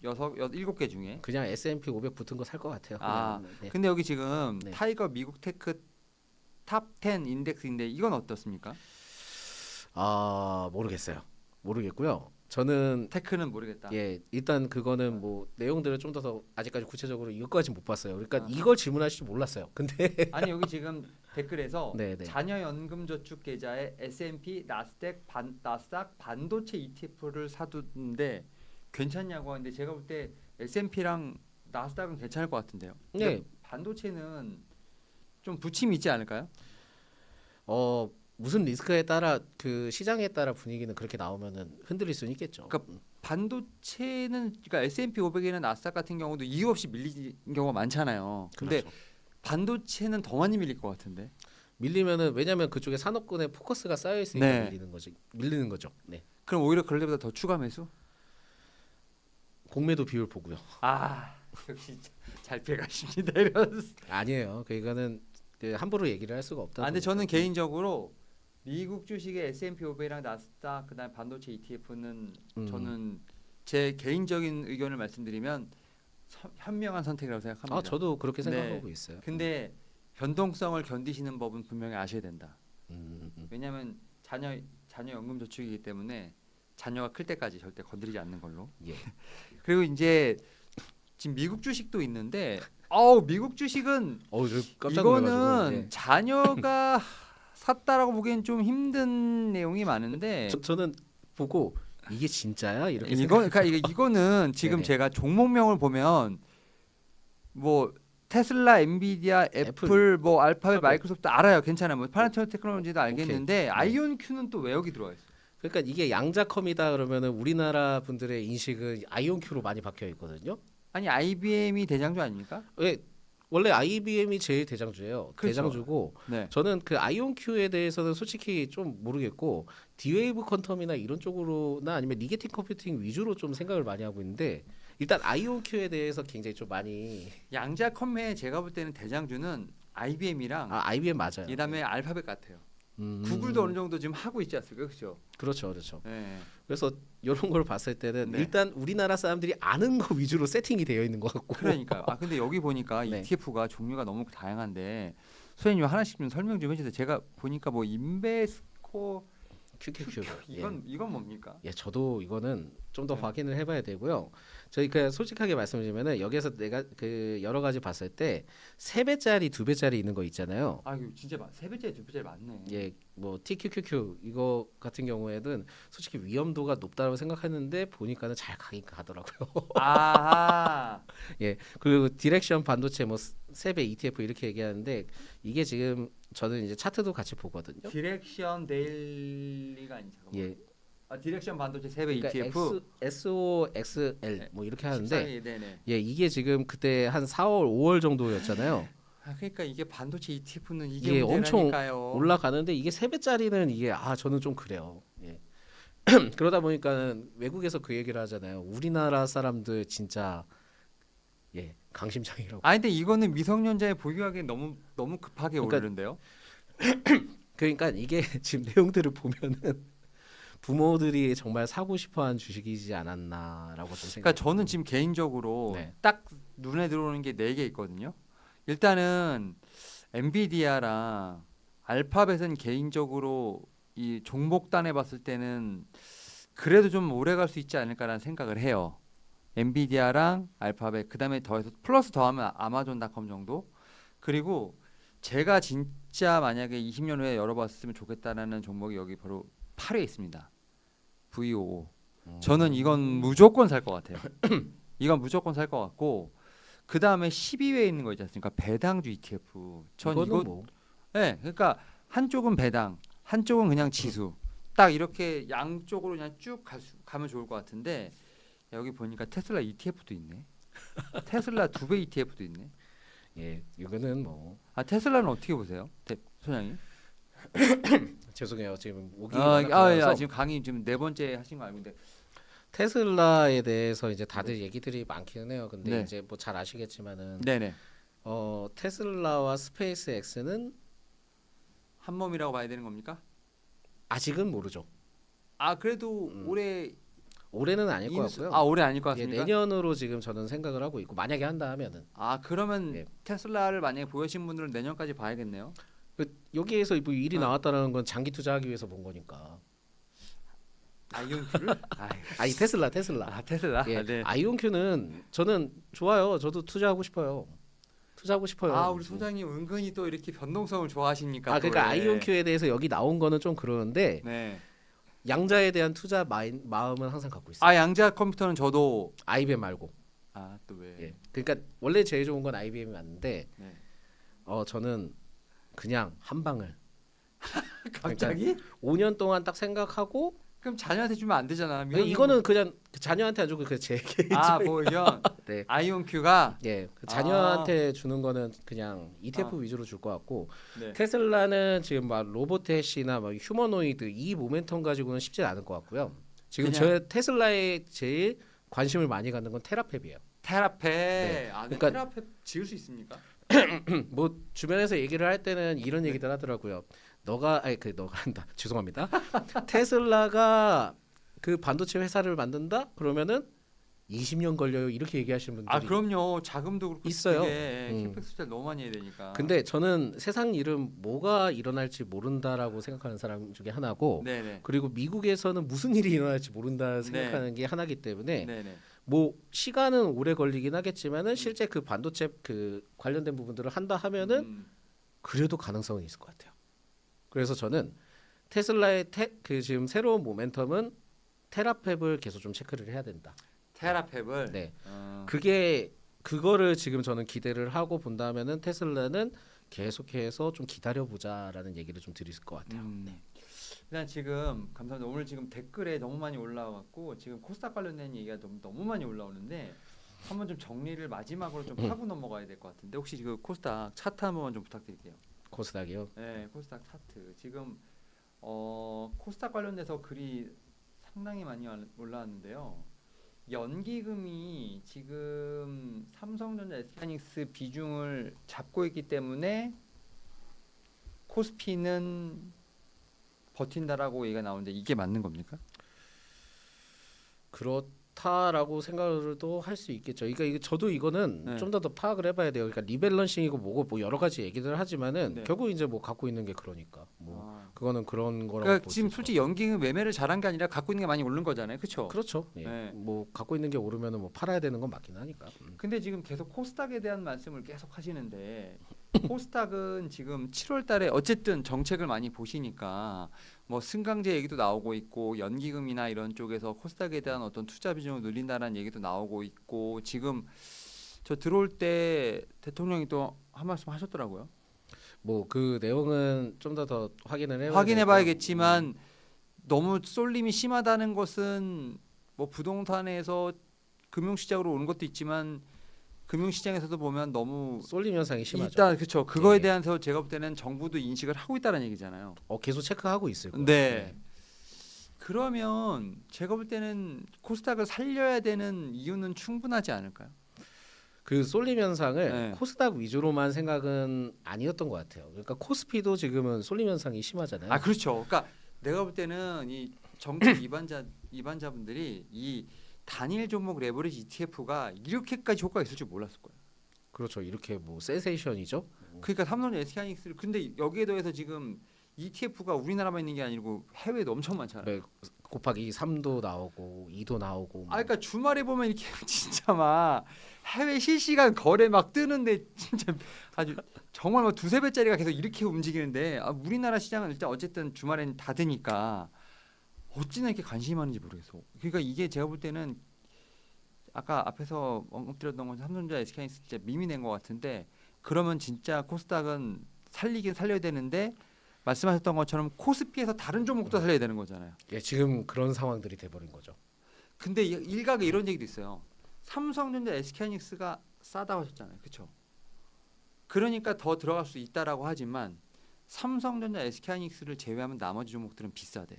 7개 중에 그냥 S&P 500 붙은 거 살 것 같아요. 아, 그냥. 네. 근데 여기 지금 네. 타이거 미국 테크 탑 10 인덱스인데 이건 어떻습니까? 아 모르겠어요. 모르겠고요. 저는 테크는 모르겠다. 예 일단 그거는 뭐 내용들을 좀 더 아직까지 구체적으로 이것까지 못 봤어요. 그러니까 아. 이걸 질문하실 줄 몰랐어요. 근데 아니 여기 지금 댓글에서 네네. 자녀 연금 저축 계좌에 S&P 나스닥 반도체 ETF를 사두는데 괜찮냐고 하는데 제가 볼 때 S&P랑 나스닥은 괜찮을 것 같은데요. 근데 네. 반도체는 좀 부침이 있지 않을까요? 무슨 리스크에 따라 그 시장에 따라 분위기는 그렇게 나오면은 흔들릴 수는 있겠죠. 그러니까 반도체는 그러니까 S&P 500이나 나스닥 같은 경우도 이유 없이 밀리는 경우가 많잖아요. 근데 그렇죠. 반도체는 더 많이 밀릴 것 같은데. 밀리면은 왜냐면 그쪽에 산업군에 포커스가 쌓여 있으니까 네. 밀리는 거죠. 네. 그럼 오히려 그럴 때보다 더 추가 매수? 공매도 비율 보고요. 아 역시 잘 피해가십니다. 이런. 아니에요. 그거는 그 함부로 얘기를 할 수가 없다. 아 근데 저는 개인적으로 미국 주식의 S&P 500이랑 나스닥 그다음 반도체 ETF는 저는 제 개인적인 의견을 말씀드리면 현명한 선택이라고 생각합니다. 아 저도 그렇게 네. 생각하고 있어요. 근데 변동성을 견디시는 법은 분명히 아셔야 된다. 음. 왜냐하면 자녀 연금 저축이기 때문에 자녀가 클 때까지 절대 건드리지 않는 걸로. 예. 그리고 이제 지금 미국 주식도 있는데 미국 주식은 저 깜짝 이거는 놀라가지고. 예. 자녀가 샀다라고 보기엔 좀 힘든 내용이 많은데 저는 보고 이게 진짜야 이렇게 그러니까 이거는 지금 네네. 제가 종목명을 보면 뭐 테슬라, 엔비디아, 애플, 뭐 알파벳, 하고. 마이크로소프트 알아요. 괜찮아요. 뭐 파란천 테크놀로지도 알겠는데 네. 아이온큐는 또 왜 여기 들어와 있어요? 그러니까 이게 양자컴이다 그러면은 우리나라 분들의 인식은 아이온큐로 많이 박혀 있거든요. 아니 IBM이 대장주 아닙니까? 왜 원래 IBM이 제일 대장주예요. 그렇죠. 대장주고 네. 저는 그 아이온큐에 대해서는 솔직히 좀 모르겠고 디웨이브 퀀텀이나 이런 쪽으로나 아니면 리게팅 컴퓨팅 위주로 좀 생각을 많이 하고 있는데 일단 아이온큐에 대해서 굉장히 좀 많이 양자컴의 제가 볼 때는 대장주는 IBM이랑 IBM 맞아요. 이다음에 알파벳 같아요. 음. 구글도 어느 정도 지금 하고 있지 않습니까? 그렇죠? 그렇죠, 그렇죠. 네. 그래서 이런 걸 봤을 때는 네. 일단 우리나라 사람들이 아는 거 위주로 세팅이 되어 있는 것 같고. 그러니까요. 근데 여기 보니까 네. ETF가 종류가 너무 다양한데 소장님 하나씩 좀 설명 좀 해주세요. 제가 보니까 뭐 인베스코 QQQ. 이건 뭡니까? 예, 저도 이거는 좀 더 네. 확인을 해봐야 되고요. 저희 그냥 솔직하게 말씀드리면은 여기서 내가 그 여러 가지 봤을 때 3배짜리, 2배짜리 있는 거 있잖아요. 이거 진짜 3배짜리 2배짜리 맞네. 예, 뭐 TQQQ 이거 같은 경우에는 솔직히 위험도가 높다고 생각했는데 보니까는 잘 가긴 가더라고요. 아하. 예, 그리고 디렉션 반도체 뭐 3배 ETF 이렇게 얘기하는데 이게 지금 저는 이제 차트도 같이 보거든요. 디렉션 데일리가 아니 잠깐만. 예, 디렉션 반도체 3배 그러니까 ETF. SOXL 뭐 이렇게 하는데 14위, 네네. 예, 이게 지금 그때 한 4월, 5월 정도였잖아요. 그러니까 이게 반도체 ETF는 이게 이게 엄청 문제라니까요. 올라가는데 이게 3배짜리는 이게 저는 좀 그래요. 예. 그러다 보니까 외국에서 그 얘기를 하잖아요. 우리나라 사람들 진짜 예, 강심장이라고. 아 근데 이거는 미성년자에 보유하기 너무 급하게 그러니까 오르는데요. 그러니까 이게 지금 내용들을 보면은 부모들이 정말 사고 싶어한 주식이지 않았나라고 좀 생각. 그러니까 저는 지금 개인적으로 네. 딱 눈에 들어오는 게 네 개 있거든요. 일단은 엔비디아랑 알파벳은 개인적으로 이 종목단에 봤을 때는 그래도 좀 오래 갈 수 있지 않을까라는 생각을 해요. 엔비디아랑 알파벳 그다음에 더해서 플러스 더하면 아마존닷컴 정도. 그리고 제가 진짜 만약에 20년 후에 열어봤으면 좋겠다라는 종목이 여기 바로 8회 있습니다. VOO. 저는 이건 무조건 살 것 같아요. 이건 무조건 살 것 같고 그 다음에 12회에 있는 거 있지 않습니까? 배당주 ETF. 전 이거는 이거 뭐 네, 그러니까 한쪽은 배당, 한쪽은 그냥 지수. 딱 이렇게 양쪽으로 그냥 쭉 가면 좋을 것 같은데 여기 보니까 테슬라 ETF도 있네. 테슬라 2배 ETF도 있네. 예, 이거는 뭐 아 테슬라는 어떻게 보세요, 소장님? 죄송해요. 지금 목이 아, 많아서 지금 강의 지금 네 번째 하신 거 알고 있는데. 테슬라에 대해서 이제 다들 얘기들이 많기는 해요. 근데 네. 이제 뭐 잘 아시겠지만은 네네. 테슬라와 스페이스 X는 한 몸이라고 봐야 되는 겁니까? 아직은 모르죠. 아 그래도 올해 올해는 아닐 것 같고요. 아 올해 아닐 것 예, 같습니까? 내년으로 지금 저는 생각을 하고 있고 만약에 한다 하면은 아 그러면 예. 테슬라를 만약에 보유하신 분들은 내년까지 봐야겠네요. 여기에서 뭐 일이 어. 나왔다는 건 장기 투자하기 위해서 본 거니까. 아이온큐를? 아니 테슬라. 아 테슬라? 예, 아, 네. 아이온큐는 저는 좋아요. 저도 투자하고 싶어요. 아 우리 소장님 은근히 또 이렇게 변동성을 좋아하십니까? 아 또, 그러니까 예. 아이온큐에 대해서 여기 나온 거는 좀 그러는데 네. 양자에 대한 투자 마음은 항상 갖고 있어요. 아 양자 컴퓨터는 저도 IBM 말고. 아 또 왜? 예. 그러니까 원래 제일 좋은 건 IBM이 맞는데 네. 저는 그냥 한 방을 갑자기? 5년 동안 딱 생각하고 그럼 자녀한테 주면 안 되잖아. 이거는 그냥 자녀한테 안 주고 제 개인적인 아뭐 이런 네. 아이온큐가 예, 그 자녀한테 주는 거는 그냥 ETF 아. 위주로 줄 것 같고 네. 테슬라는 지금 막 로보트해시나 막 휴머노이드 이 모멘텀 가지고는 쉽지 않을 것 같고요. 지금 그냥- 저 테슬라에 제일 관심을 많이 갖는 건 테라팹이에요. 테라페. 아 근데 그러니까- 테라페 지을 수 있습니까? 뭐 주변에서 얘기를 할 때는 이런 얘기들 하더라고요. 너가 한다. 죄송합니다. 테슬라가 그 반도체 회사를 만든다? 그러면은 20년 걸려요. 이렇게 얘기하시는 분들이 아 그럼요. 자금도 그렇고 있어요. 되게 음. 캐펙 숫자 너무 많이 해야 되니까. 근데 저는 세상 일은 뭐가 일어날지 모른다라고 생각하는 사람 중에 하나고 네네. 그리고 미국에서는 무슨 일이 일어날지 모른다 생각하는 게 하나기 때문에 네네. 뭐 시간은 오래 걸리긴 하겠지만은 실제 그 반도체 그 관련된 부분들을 한다 하면은 그래도 가능성은 있을 것 같아요. 그래서 저는 테슬라의 그 지금 새로운 모멘텀은 테라팹을 계속 좀 체크를 해야 된다. 테라팹을. 네. 어. 그거를 지금 저는 기대를 하고 본다면은 테슬라는 계속해서 좀 기다려 보자라는 얘기를 좀 드릴 것 같아요. 네. 일단 지금 감사합니다. 오늘 지금 댓글에 너무 많이 올라왔고 지금 코스닥 관련된 얘기가 너무 많이 올라오는데 한번 좀 정리를 마지막으로 좀 하고 넘어가야 될 것 같은데 혹시 그 코스닥 차트 한번 좀 부탁드릴게요. 코스닥이요. 네, 코스닥 차트 지금 코스닥 관련돼서 글이 상당히 많이 올라왔는데요. 연기금이 지금 삼성전자, SK하이닉스 비중을 잡고 있기 때문에 코스피는 버틴다라고 얘기가 나오는데 이게 맞는 겁니까? 그렇다라고 생각을도 할 수 있겠죠. 그러니까 저도 이거는 네. 좀 더 파악을 해봐야 돼요. 그러니까 리밸런싱이고 뭐고 뭐 여러 가지 얘기들 하지만은 네. 결국 이제 뭐 갖고 있는 게 그러니까 뭐 아. 그거는 그런 거라고 그러니까 볼수 지금 있을 솔직히 연기금 매매를 잘한 게 아니라 갖고 있는 게 많이 오른 거잖아요, 그렇죠? 그렇죠. 예. 네. 뭐 갖고 있는 게 오르면은 뭐 팔아야 되는 건 맞긴 하니까. 근데 지금 계속 코스닥에 대한 말씀을 계속 하시는데 코스닥은 지금 7월달에 어쨌든 정책을 많이 보시니까 뭐 승강제 얘기도 나오고 있고 연기금이나 이런 쪽에서 코스닥에 대한 어떤 투자 비중을 늘린다는 얘기도 나오고 있고 지금 저 들어올 때 대통령이 또 한 말씀 하셨더라고요. 뭐 그 내용은 좀 더 확인을 해봐야 확인해봐야겠지만 너무 쏠림이 심하다는 것은 뭐 부동산에서 금융시장으로 오는 것도 있지만 금융시장에서도 보면 너무 쏠림 현상이 심하죠. 있다, 그렇죠. 그거에 네. 대해서 제가 볼 때는 정부도 인식을 하고 있다는 얘기잖아요. 계속 체크하고 있을 거예요. 네. 그러면 제가 볼 때는 코스닥을 살려야 되는 이유는 충분하지 않을까요? 그 쏠림 현상을 네. 코스닥 위주로만 생각은 아니었던 것 같아요. 그러니까 코스피도 지금은 쏠림 현상이 심하잖아요. 아 그렇죠. 그러니까 내가 볼 때는 이 정책 이반자분들이 이 단일 종목 레버리지 ETF가 이렇게까지 효과가 있을 줄 몰랐을 거예요. 그렇죠. 이렇게 뭐 센세이션이죠. 그러니까 삼성전 SK하이닉스를 근데 여기에 더해서 지금 ETF가 우리나라만 있는 게 아니고 해외에도 엄청 많잖아요. 네, 곱하기 3도 나오고 2도 나오고. 뭐. 아 그러니까 주말에 보면 이렇게 진짜 막 해외 실시간 거래 막 뜨는데 진짜 아주 정말 뭐 두세 배짜리가 계속 이렇게 움직이는데 우리나라 시장은 일단 어쨌든 주말엔 닫으니까 어찌나 이렇게 관심이 많은지 모르겠어. 그러니까 이게 제가 볼 때는 아까 앞에서 언급드렸던 건 삼성전자 SK하이닉스 진짜 밈이 낸 것 같은데 그러면 진짜 코스닥은 살리긴 살려야 되는데 말씀하셨던 것처럼 코스피에서 다른 종목도 살려야 되는 거잖아요. 예, 지금 그런 상황들이 돼버린 거죠. 근데 일각에 이런 얘기도 있어요. 삼성전자 SK하이닉스가 싸다고 하셨잖아요. 그렇죠? 그러니까 더 들어갈 수 있다라고 하지만 삼성전자 SK하이닉스를 제외하면 나머지 종목들은 비싸대요.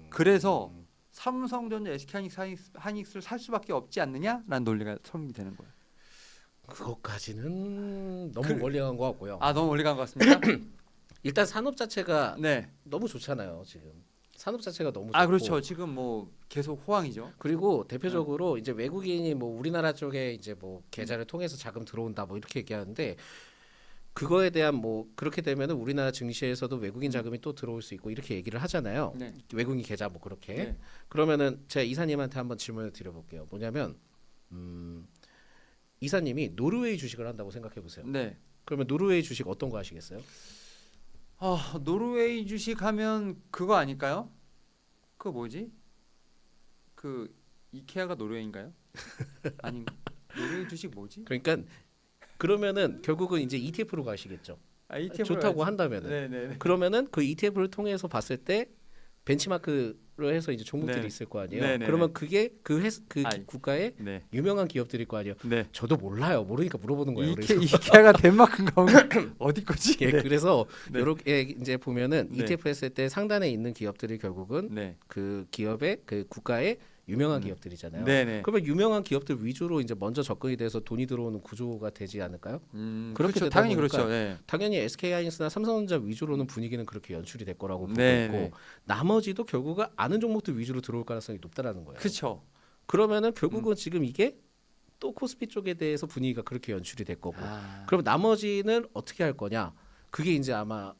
그래서 삼성전자 SK하이닉스를 살 수밖에 없지 않느냐라는 논리가 성립되는 거예요. 그것까지는 너무 멀리 간 것 같고요. 아 너무 멀리 간 것 같습니까? 일단 산업 자체가 네. 너무 좋잖아요. 지금 산업 자체가 너무 좋고. 아 그렇죠. 지금 뭐 계속 호황이죠. 그리고 대표적으로 이제 외국인이 뭐 우리나라 쪽에 이제 뭐 계좌를 통해서 자금 들어온다 뭐 이렇게 얘기하는데 그거에 대한 뭐 그렇게 되면은 우리나라 증시에서도 외국인 자금이 또 들어올 수 있고 이렇게 얘기를 하잖아요. 네. 외국인 계좌 뭐 그렇게. 네. 그러면은 제가 이사님한테 한번 질문을 드려볼게요. 뭐냐면 이사님이 노르웨이 주식을 한다고 생각해 보세요. 네. 그러면 노르웨이 주식 어떤 거 하시겠어요? 노르웨이 주식 하면 그거 아닐까요? 그거 뭐지? 그 이케아가 노르웨이인가요? 아닌가? 노르웨이 주식 뭐지? 그러니까 그러면은 결국은 이제 ETF로 가시겠죠. ETF 좋다고 한다면은. 네네. 그러면은 그 ETF를 통해서 봤을 때 벤치마크로 해서 이제 종목들이 네. 있을 거 아니에요. 네네네. 그러면 그게 아이. 국가의 네. 유명한 기업들일 거 아니에요. 네. 저도 몰라요. 모르니까 물어보는 거예요. 그래서 이케아가 덴마크인가 어디 거지? 예, 네. 그래서 네. 이렇게 이제 보면은 네. ETF 했을 때 상단에 있는 기업들이 결국은 네. 그 기업의 그 국가의 유명한 기업들이잖아요. 네네. 그러면 유명한 기업들 위주로 이제 먼저 접근이 돼서 돈이 들어오는 구조가 되지 않을까요? 그렇게 그렇죠. 되다 당연히 보니까 그렇죠. 네. 당연히 SK하이닉스나 삼성전자 위주로는 분위기는 그렇게 연출이 될 거라고 보고 네, 있고 네. 나머지도 결국은 아는 종목들 위주로 들어올 가능성이 높다라는 거예요. 그렇죠. 그러면은 결국은 지금 이게 또 코스피 쪽에 대해서 분위기가 그렇게 연출이 될 거고 그럼 나머지는 어떻게 할 거냐? 그게 이제 아마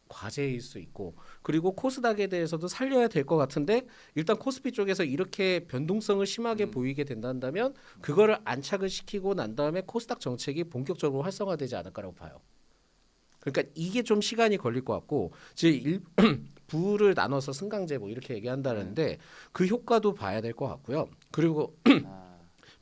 과제일 수 있고 그리고 코스닥에 대해서도 살려야 될 것 같은데 일단 코스피 쪽에서 이렇게 변동성을 심하게 보이게 된다면 그거를 안착을 시키고 난 다음에 코스닥 정책이 본격적으로 활성화되지 않을까라고 봐요. 그러니까 이게 좀 시간이 걸릴 것 같고 지금 부를 나눠서 승강제 뭐 이렇게 얘기한다는데 그 효과도 봐야 될 것 같고요. 그리고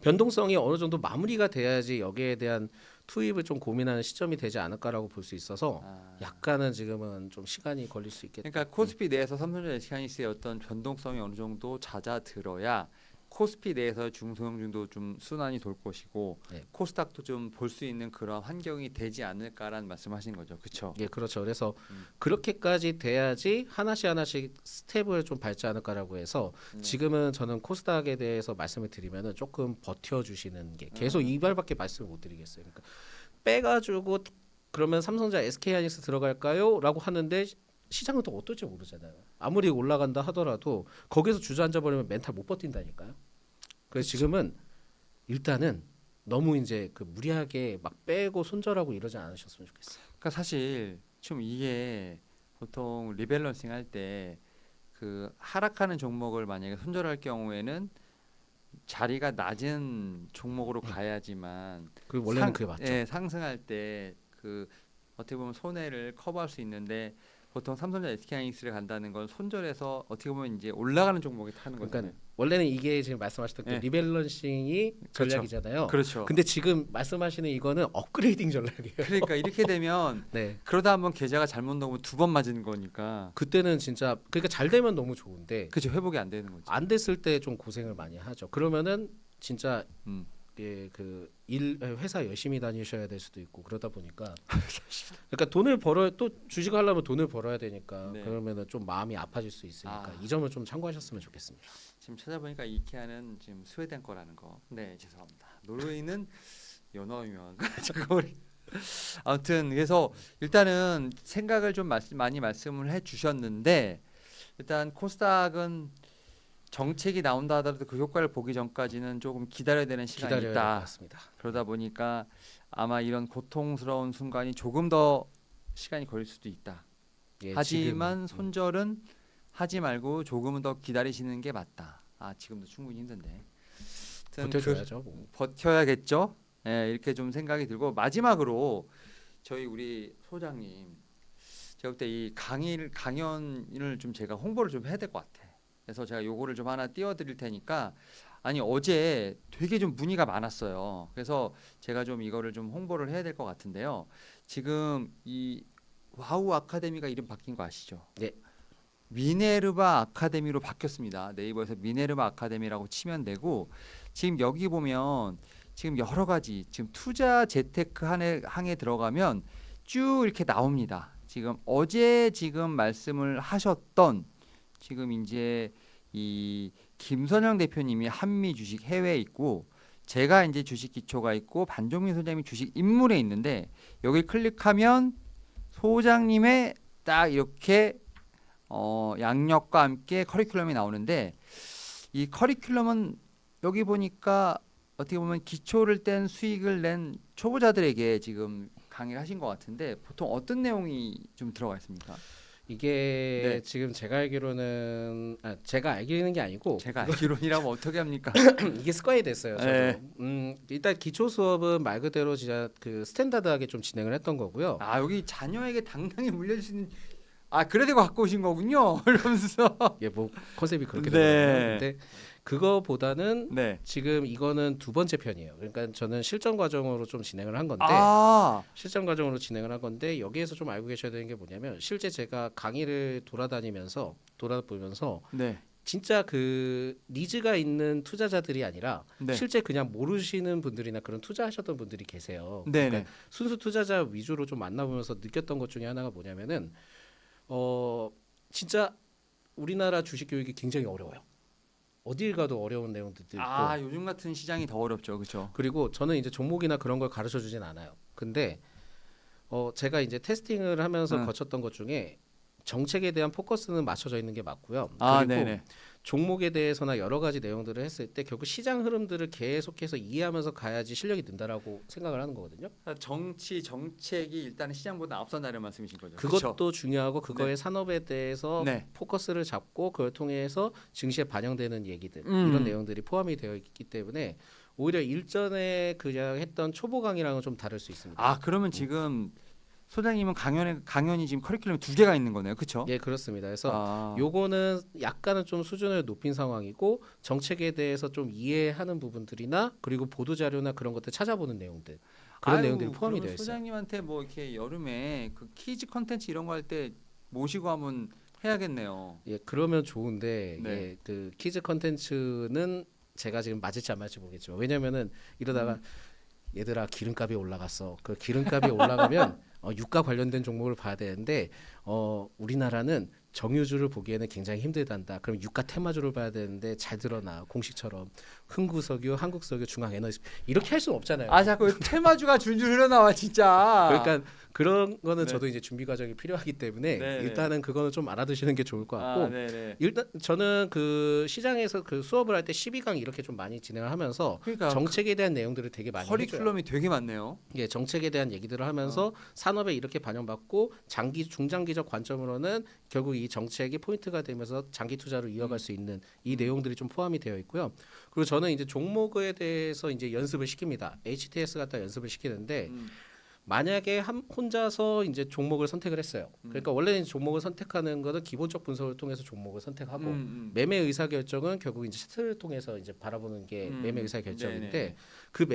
변동성이 어느 정도 마무리가 돼야지 여기에 대한 투입을 좀 고민하는 시점이 되지 않을까라고 볼 수 있어서 약간은 지금은 좀 시간이 걸릴 수 있겠다. 그러니까 코스피 내에서 삼성전자 SK하이닉스의 어떤 변동성이 어느 정도 잦아들어야 코스피 내에서 중소형주도 좀 순환이 돌 것이고 네. 코스닥도 좀 볼 수 있는 그런 환경이 되지 않을까라는 말씀하신 거죠, 그렇죠? 예, 그렇죠. 그래서 그렇게까지 돼야지 하나씩 스텝을 좀 밟지 않을까라고 해서 지금은 저는 코스닥에 대해서 말씀을 드리면은 조금 버텨주시는 게 계속 이 말밖에 말씀을 못 드리겠어요. 그러니까 빼가지고 그러면 삼성전자 SK하이닉스 들어갈까요?라고 하는데 시장은 또 어떨지 모르잖아요. 아무리 올라간다 하더라도 거기서 주저앉아 버리면 멘탈 못 버틴다니까요. 그래서 지금은 일단은 너무 이제 그 무리하게 막 빼고 손절하고 이러지 않으셨으면 좋겠어요. 그러니까 사실 지금 이게 보통 리밸런싱 할 때 그 하락하는 종목을 만약에 손절할 경우에는 자리가 낮은 종목으로 가야지만 그 원래는 그게 맞죠. 예, 상승할 때 그 어떻게 보면 손해를 커버할 수 있는데 보통 삼성전자 SK하이닉스를 간다는 건 손절해서 어떻게 보면 이제 올라가는 종목에 타는 그러니까 거잖아요. 원래는 이게 지금 말씀하셨던 네. 그 리밸런싱이 그렇죠. 전략이잖아요. 그렇죠. 근데 지금 말씀하시는 이거는 업그레이딩 전략이에요. 그러니까 이렇게 되면 네. 그러다 한번 계좌가 잘못 나오면 두 번 맞은 거니까 그때는 진짜 그러니까 잘 되면 너무 좋은데 그죠 회복이 안 되는 거죠. 안 됐을 때 좀 고생을 많이 하죠. 그러면은 진짜 음. 회사 열심히 다니셔야 될 수도 있고 그러다 보니까 그러니까 돈을 벌어 또 주식을 하려면 돈을 벌어야 되니까 네. 그러면은 좀 마음이 아파질 수 있으니까 아. 이 점을 좀 참고하셨으면 좋겠습니다. 지금 찾아보니까 이케아는 지금 스웨덴 거라는 거. 네, 죄송합니다. 노르웨이는 연어면 잠깐 우리 아무튼 그래서 일단은 생각을 좀 많이 말씀을 해주셨는데 일단 코스닥은 정책이 나온다 하더라도 그 효과를 보기 전까지는 조금 기다려야 되는 시간이 기다려야 될 것 있다. 같습니다. 그러다 보니까 아마 이런 고통스러운 순간이 조금 더 시간이 걸릴 수도 있다. 예, 하지만 지금은, 손절은 하지 말고 조금은 더 기다리시는 게 맞다. 아 지금도 충분히 힘든데. 하여튼 버텨줘야죠. 뭐. 버텨야겠죠. 예, 이렇게 좀 생각이 들고 마지막으로 저희 우리 소장님 제가 볼 때 이 강연을 좀 제가 홍보를 좀 해야 될 것 같아. 그래서 제가 요거를 좀 하나 띄워드릴 테니까 아니 어제 되게 좀 문의가 많았어요. 그래서 제가 좀 이거를 좀 홍보를 해야 될 것 같은데요. 지금 이 와우 아카데미가 이름 바뀐 거 아시죠? 네. 미네르바 아카데미로 바뀌었습니다. 네이버에서 미네르바 아카데미라고 치면 되고 지금 여기 보면 지금 여러 가지 지금 투자 재테크 항에 들어가면 쭉 이렇게 나옵니다. 지금 어제 지금 말씀을 하셨던 지금 이제 이 김선영 대표님이 한미 주식 해외에 있고 제가 이제 주식 기초가 있고 반종민 소장님이 주식 인물에 있는데 여기 클릭하면 소장님의 딱 이렇게 양력과 함께 커리큘럼이 나오는데 이 커리큘럼은 여기 보니까 어떻게 보면 기초를 뗀 수익을 낸 초보자들에게 지금 강의를 하신 것 같은데 보통 어떤 내용이 좀 들어가 있습니까? 이게 네. 지금 제가 알기로는 제가 알기는 게 아니고 제가 알기론이라면 어떻게 합니까? 이게 습관이 됐어요. 저도. 네. 일단 기초 수업은 말 그대로 진짜 그 스탠다드하게 좀 진행을 했던 거고요. 아 여기 자녀에게 당당히 물려줄 수 있는 그래도 갖고 오신 거군요. 이러면서 예, 뭐 컨셉이 그렇게 네. 되거든요. 근데 그거보다는 네. 지금 이거는 두 번째 편이에요. 그러니까 저는 실전 과정으로 좀 진행을 한 건데 실전 과정으로 진행을 한 건데 여기에서 좀 알고 계셔야 되는 게 뭐냐면 실제 제가 강의를 돌아보면서 네. 진짜 그 니즈가 있는 투자자들이 아니라 네. 실제 그냥 모르시는 분들이나 그런 투자하셨던 분들이 계세요. 네네. 그러니까 순수 투자자 위주로 좀 만나보면서 느꼈던 것 중에 하나가 뭐냐면은 진짜 우리나라 주식 교육이 굉장히 어려워요. 어딜 가도 어려운 내용들도 있고. 요즘 같은 시장이 더 어렵죠, 그렇죠? 그리고 저는 이제 종목이나 그런 걸 가르쳐 주진 않아요. 근데 제가 이제 테스팅을 하면서 거쳤던 것 중에 정책에 대한 포커스는 맞춰져 있는 게 맞고요. 그리고 네네. 종목에 대해서나 여러 가지 내용들을 했을 때 결국 시장 흐름들을 계속해서 이해하면서 가야지 실력이 는다라고 생각을 하는 거거든요. 정책이 일단은 시장보다 앞선다는 말씀이신 거죠. 그것도 그쵸? 중요하고 그거의 산업에 대해서 네. 포커스를 잡고 그걸 통해서 증시에 반영되는 얘기들 음. 이런 내용들이 포함이 되어 있기 때문에 오히려 일전에 그냥 했던 초보 강의랑은 좀 다를 수 있습니다. 그러면 지금 소장님은 강연이 지금 커리큘럼이 2개가 있는 거네요, 그렇죠? 예, 그렇습니다. 그래서 아, 요거는 약간은 좀 수준을 높인 상황이고 정책에 대해서 좀 이해하는 부분들이나 그리고 보도 자료나 그런 것들 찾아보는 내용들 그런 내용들이 포함이 되어 있어요. 소장님한테 뭐 이렇게 여름에 그 키즈 컨텐츠 이런 거 할 때 모시고 하면 해야겠네요. 예, 그러면 좋은데 네. 예, 그 키즈 컨텐츠는 제가 지금 맞을지 안 맞을지 모르겠지만 왜냐면은 이러다가 얘들아 기름값이 올라갔어. 그 기름값이 올라가면 유가 관련된 종목을 봐야 되는데 우리나라는 정유주를 보기에는 굉장히 힘들단다. 그럼 유가 테마주를 봐야 되는데 잘 드러나 공식처럼 흥구석유, 한국석유, 중앙에너지 이렇게 할 수는 없잖아요. 자꾸 테마주가 줄줄 흘러나와 진짜. 그러니까 그런 거는 네. 저도 이제 준비 과정이 필요하기 때문에 네, 일단은 그거는 좀 알아두시는 게 좋을 것 같고 네네. 일단 저는 그 시장에서 그 수업을 할 때 12강 이렇게 좀 많이 진행을 하면서 그러니까 정책에 대한 내용들을 되게 많이 해줘요. 커리큘럼이 되게 많네요. 예, 정책에 대한 얘기들을 하면서 산업에 이렇게 반영받고 중장기적 관점으로는 결국 이 정책이 포인트가 되면서 장기 투자를 이어갈 수 있는 이 내용들이 좀 포함이 되어 있고요. 그리고 저는 이제 종목에 대해서 이제 연습을 시킵니다. HTS 갖다 연습을 시키는데 만약에 혼자서 이제 종목을 선택을 했어요. 그러니까 원래는 종목을 선택하는 거는 기본적 분석을 통해서 종목을 선택하고 매매 의사 결정은 결국 이제 차트를 통해서 이제 바라보는 게 매매 의사 결정인데 네네. 그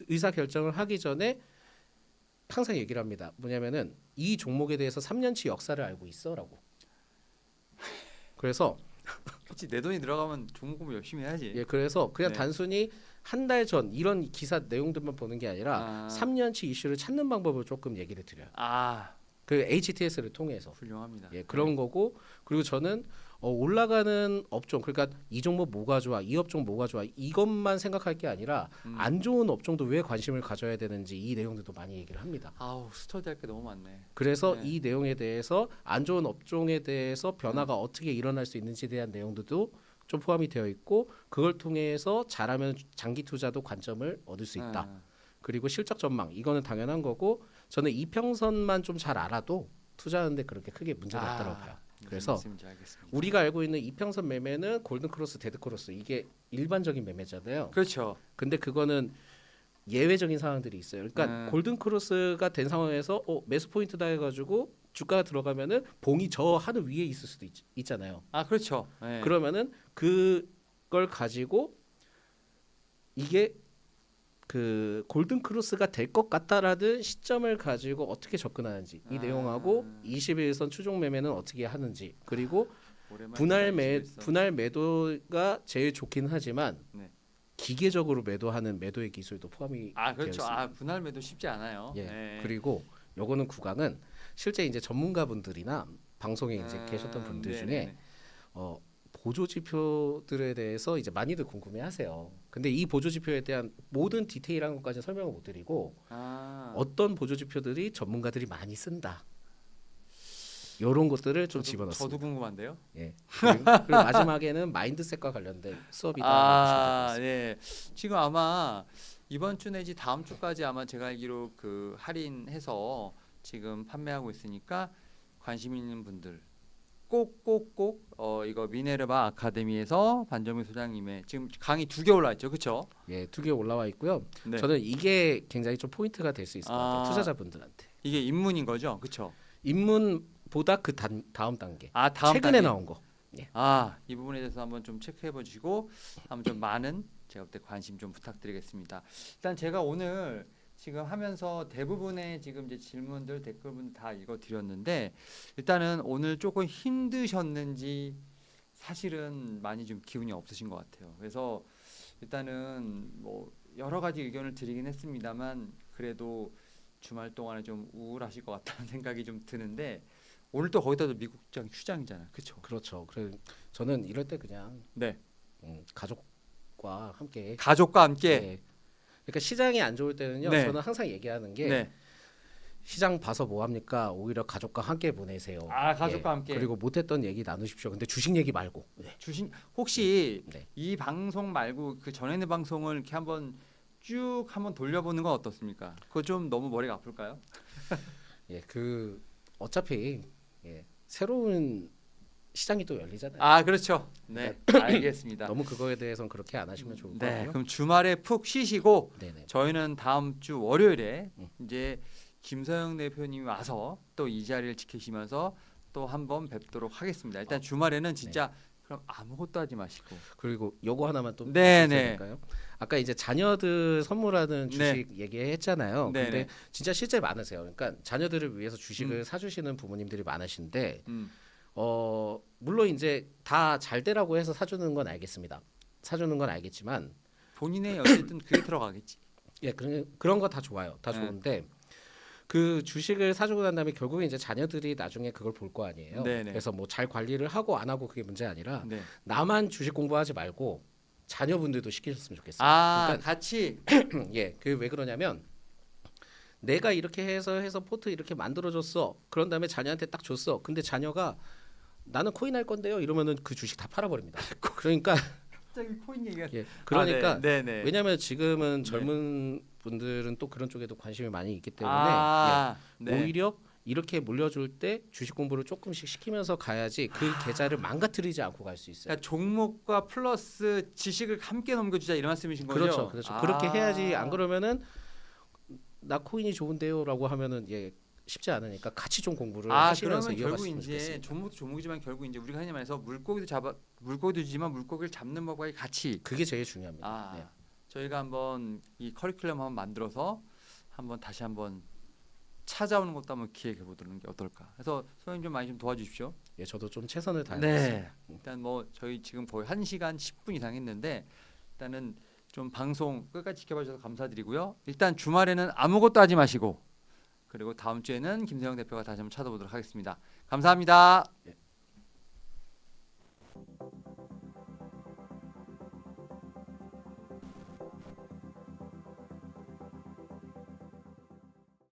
의사 결정을 하기 전에 항상 얘기를 합니다. 뭐냐면은 이 종목에 대해서 3년치 역사를 알고 있어라고. 그래서 그치, 내 돈이 들어가면 종목 공부 열심히 해야지. 예, 그래서 그냥 네. 단순히 한 달 전 이런 기사 내용들만 보는 게 아니라 아, 3년치 이슈를 찾는 방법을 조금 얘기를 드려요. 아, 그 HTS를 통해서. 훌륭합니다. 예, 그런 거고 그리고 저는 올라가는 업종 그러니까 이 종목 뭐가 좋아, 이 업종 뭐가 좋아 이것만 생각할 게 아니라 안 좋은 업종도 왜 관심을 가져야 되는지 이 내용들도 많이 얘기를 합니다. 아우, 스터디할 게 너무 많네. 그래서 네. 이 내용에 대해서 안 좋은 업종에 대해서 변화가 어떻게 일어날 수 있는지에 대한 내용들도 좀 포함이 되어 있고 그걸 통해서 잘하면 장기 투자도 관점을 얻을 수 있다. 아, 그리고 실적 전망 이거는 당연한 거고 저는 이평선만 좀 잘 알아도 투자하는데 그렇게 크게 문제가 없다고 봐요. 무슨 그래서 말씀인지 알겠습니다. 우리가 알고 있는 이평선 매매는 골든 크로스, 데드 크로스 이게 일반적인 매매잖아요. 그렇죠. 근데 그거는 예외적인 상황들이 있어요. 그러니까 골든 크로스가 된 상황에서 매수 포인트다 해가지고 주가가 들어가면은 봉이 저 하늘 위에 있을 수도 있잖아요. 아, 그렇죠. 네. 그러면은 그걸 가지고 이게 그 골든 크로스가 될 것 같다라는 시점을 가지고 어떻게 접근하는지 이 내용하고 21선 추종 매매는 어떻게 하는지 그리고 오랜만에 분할 매도가 제일 좋긴 하지만 네. 기계적으로 매도하는 매도의 기술도 포함이 아, 되어 그렇죠. 있습니다. 아, 분할 매도 쉽지 않아요. 예. 네. 그리고 요거는 구강은 실제 이제 전문가분들이나 방송에 이제 계셨던 분들 중에 네네네. 보조 지표들에 대해서 이제 많이들 궁금해하세요. 근데 이 보조 지표에 대한 모든 디테일한 것까지 설명을 못 드리고 아, 어떤 보조 지표들이 전문가들이 많이 쓴다. 이런 것들을 좀 집어넣습니다. 저도 궁금한데요. 예. 그리고 마지막에는 마인드셋과 관련된 수업이다. 아, 네. 지금 아마 이번 주 내지 다음 주까지 아마 제가 알기로 그 할인해서 지금 판매하고 있으니까 관심 있는 분들 꼭꼭꼭 이거 미네르바 아카데미에서 반정민 소장님의 지금 강의 2개 올라왔죠, 그렇죠? 예, 2개 올라와 있고요. 네. 저는 이게 굉장히 좀 포인트가 될 수 있을 것 같아요. 아. 투자자분들한테. 이게 입문인 거죠, 그렇죠? 입문보다 그 다음 단계. 아, 다음 최근에 단계. 나온 거. 예. 아, 이 부분에 대해서 한번 좀 체크해 보시고 한번 좀 많은 제가 그때 관심 좀 부탁드리겠습니다. 일단 제가 오늘 지금 하면서 대부분의 지금 이제 질문들 댓글분 다 읽어 드렸는데 일단은 오늘 조금 힘드셨는지 사실은 많이 좀 기운이 없으신 것 같아요. 그래서 일단은 뭐 여러 가지 의견을 드리긴 했습니다만 그래도 주말 동안에 좀 우울하실 것 같다는 생각이 좀 드는데 오늘 또 거기다도 미국장 휴장이잖아요. 그렇죠? 그렇죠. 그래 저는 이럴 때 그냥 네. 가족과 함께 가족과 함께 예. 그러니까 시장이 안 좋을 때는요. 네. 저는 항상 얘기하는 게 네. 시장 봐서 뭐 합니까? 오히려 가족과 함께 보내세요. 아, 가족과 함께. 그리고 못했던 얘기 나누십시오. 근데 주식 얘기 말고. 네. 주신 혹시 네. 이 방송 말고 그 전에 있는 방송을 이렇게 한번 쭉 한번 돌려보는 건 어떻습니까? 그거 좀 너무 머리가 아플까요? 예, 그 어차피 새로운 시장이 또 열리잖아요. 아, 그렇죠. 네, 알겠습니다. 너무 그거에 대해서는 그렇게 안 하시면 좋을 것 네, 같고요. 그럼 주말에 푹 쉬시고 네네. 저희는 다음 주 월요일에 음. 이제 김서영 대표님이 와서 또 이 자리를 지키시면서 또 한번 뵙도록 하겠습니다. 일단 주말에는 진짜 그럼 아무것도 하지 마시고. 그리고 요거 하나만 또 네네. 말씀드릴까요? 아까 이제 자녀들 선물하는 주식 얘기했잖아요. 네네. 근데 진짜 실제 많으세요. 그러니까 자녀들을 위해서 주식을 사주시는 부모님들이 많으신데 물론 이제 다 잘 되라고 해서 사주는 건 알겠습니다. 사주는 건 알겠지만 본인의 어쨌든 그게 들어가겠지. 예, 그런 거 다 좋아요. 다 네. 좋은데 그 주식을 사주고 난 다음에 결국에 이제 자녀들이 나중에 그걸 볼 거 아니에요. 네네. 그래서 뭐 잘 관리를 하고 안 하고 그게 문제 아니라 네. 나만 주식 공부하지 말고 자녀분들도 시키셨으면 좋겠어요. 아, 같이. 예, 그 왜 그러냐면 내가 이렇게 해서 포트 이렇게 만들어줬어. 그런 다음에 자녀한테 딱 줬어. 근데 자녀가 나는 코인 할 건데요. 이러면은 그 주식 다 팔아버립니다. 그러니까 갑자기 코인 얘기가. 그러니까 아, 네네. 왜냐하면 지금은 젊은 분들은 또 그런 쪽에도 관심이 많이 있기 때문에 네. 오히려 이렇게 물려줄 때 주식 공부를 조금씩 시키면서 가야지 그 계좌를 망가뜨리지 않고 갈 수 있어요. 그러니까 종목과 플러스 지식을 함께 넘겨주자 이런 말씀이신 거죠? 그렇죠, 그렇죠. 그렇게 해야지 안 그러면은 나 코인이 좋은데요라고 하면은 쉽지 않으니까 같이 좀 공부를 하시면서 그러면 결국 이어갔으면 이제 좋겠습니다. 종목도 종목이지만 결국 이제 우리가 흔히 말해서 물고기도 주지만 물고기를 잡는 법과 같이. 그게 제일 중요합니다. 네. 저희가 한번 이 커리큘럼 한번 만들어서 한번 다시 한번 찾아오는 것도 한번 기획해 보도록 게 어떨까. 그래서 소장님 좀 많이 좀 도와주십시오. 예, 저도 좀 최선을 다하겠습니다. 네. 일단 뭐 저희 지금 거의 1시간 10분 이상 했는데 일단은 좀 방송 끝까지 지켜봐 주셔서 감사드리고요. 일단 주말에는 아무것도 하지 마시고 그리고 다음 주에는 김세영 대표가 다시 한번 찾아보도록 하겠습니다. 감사합니다. 예.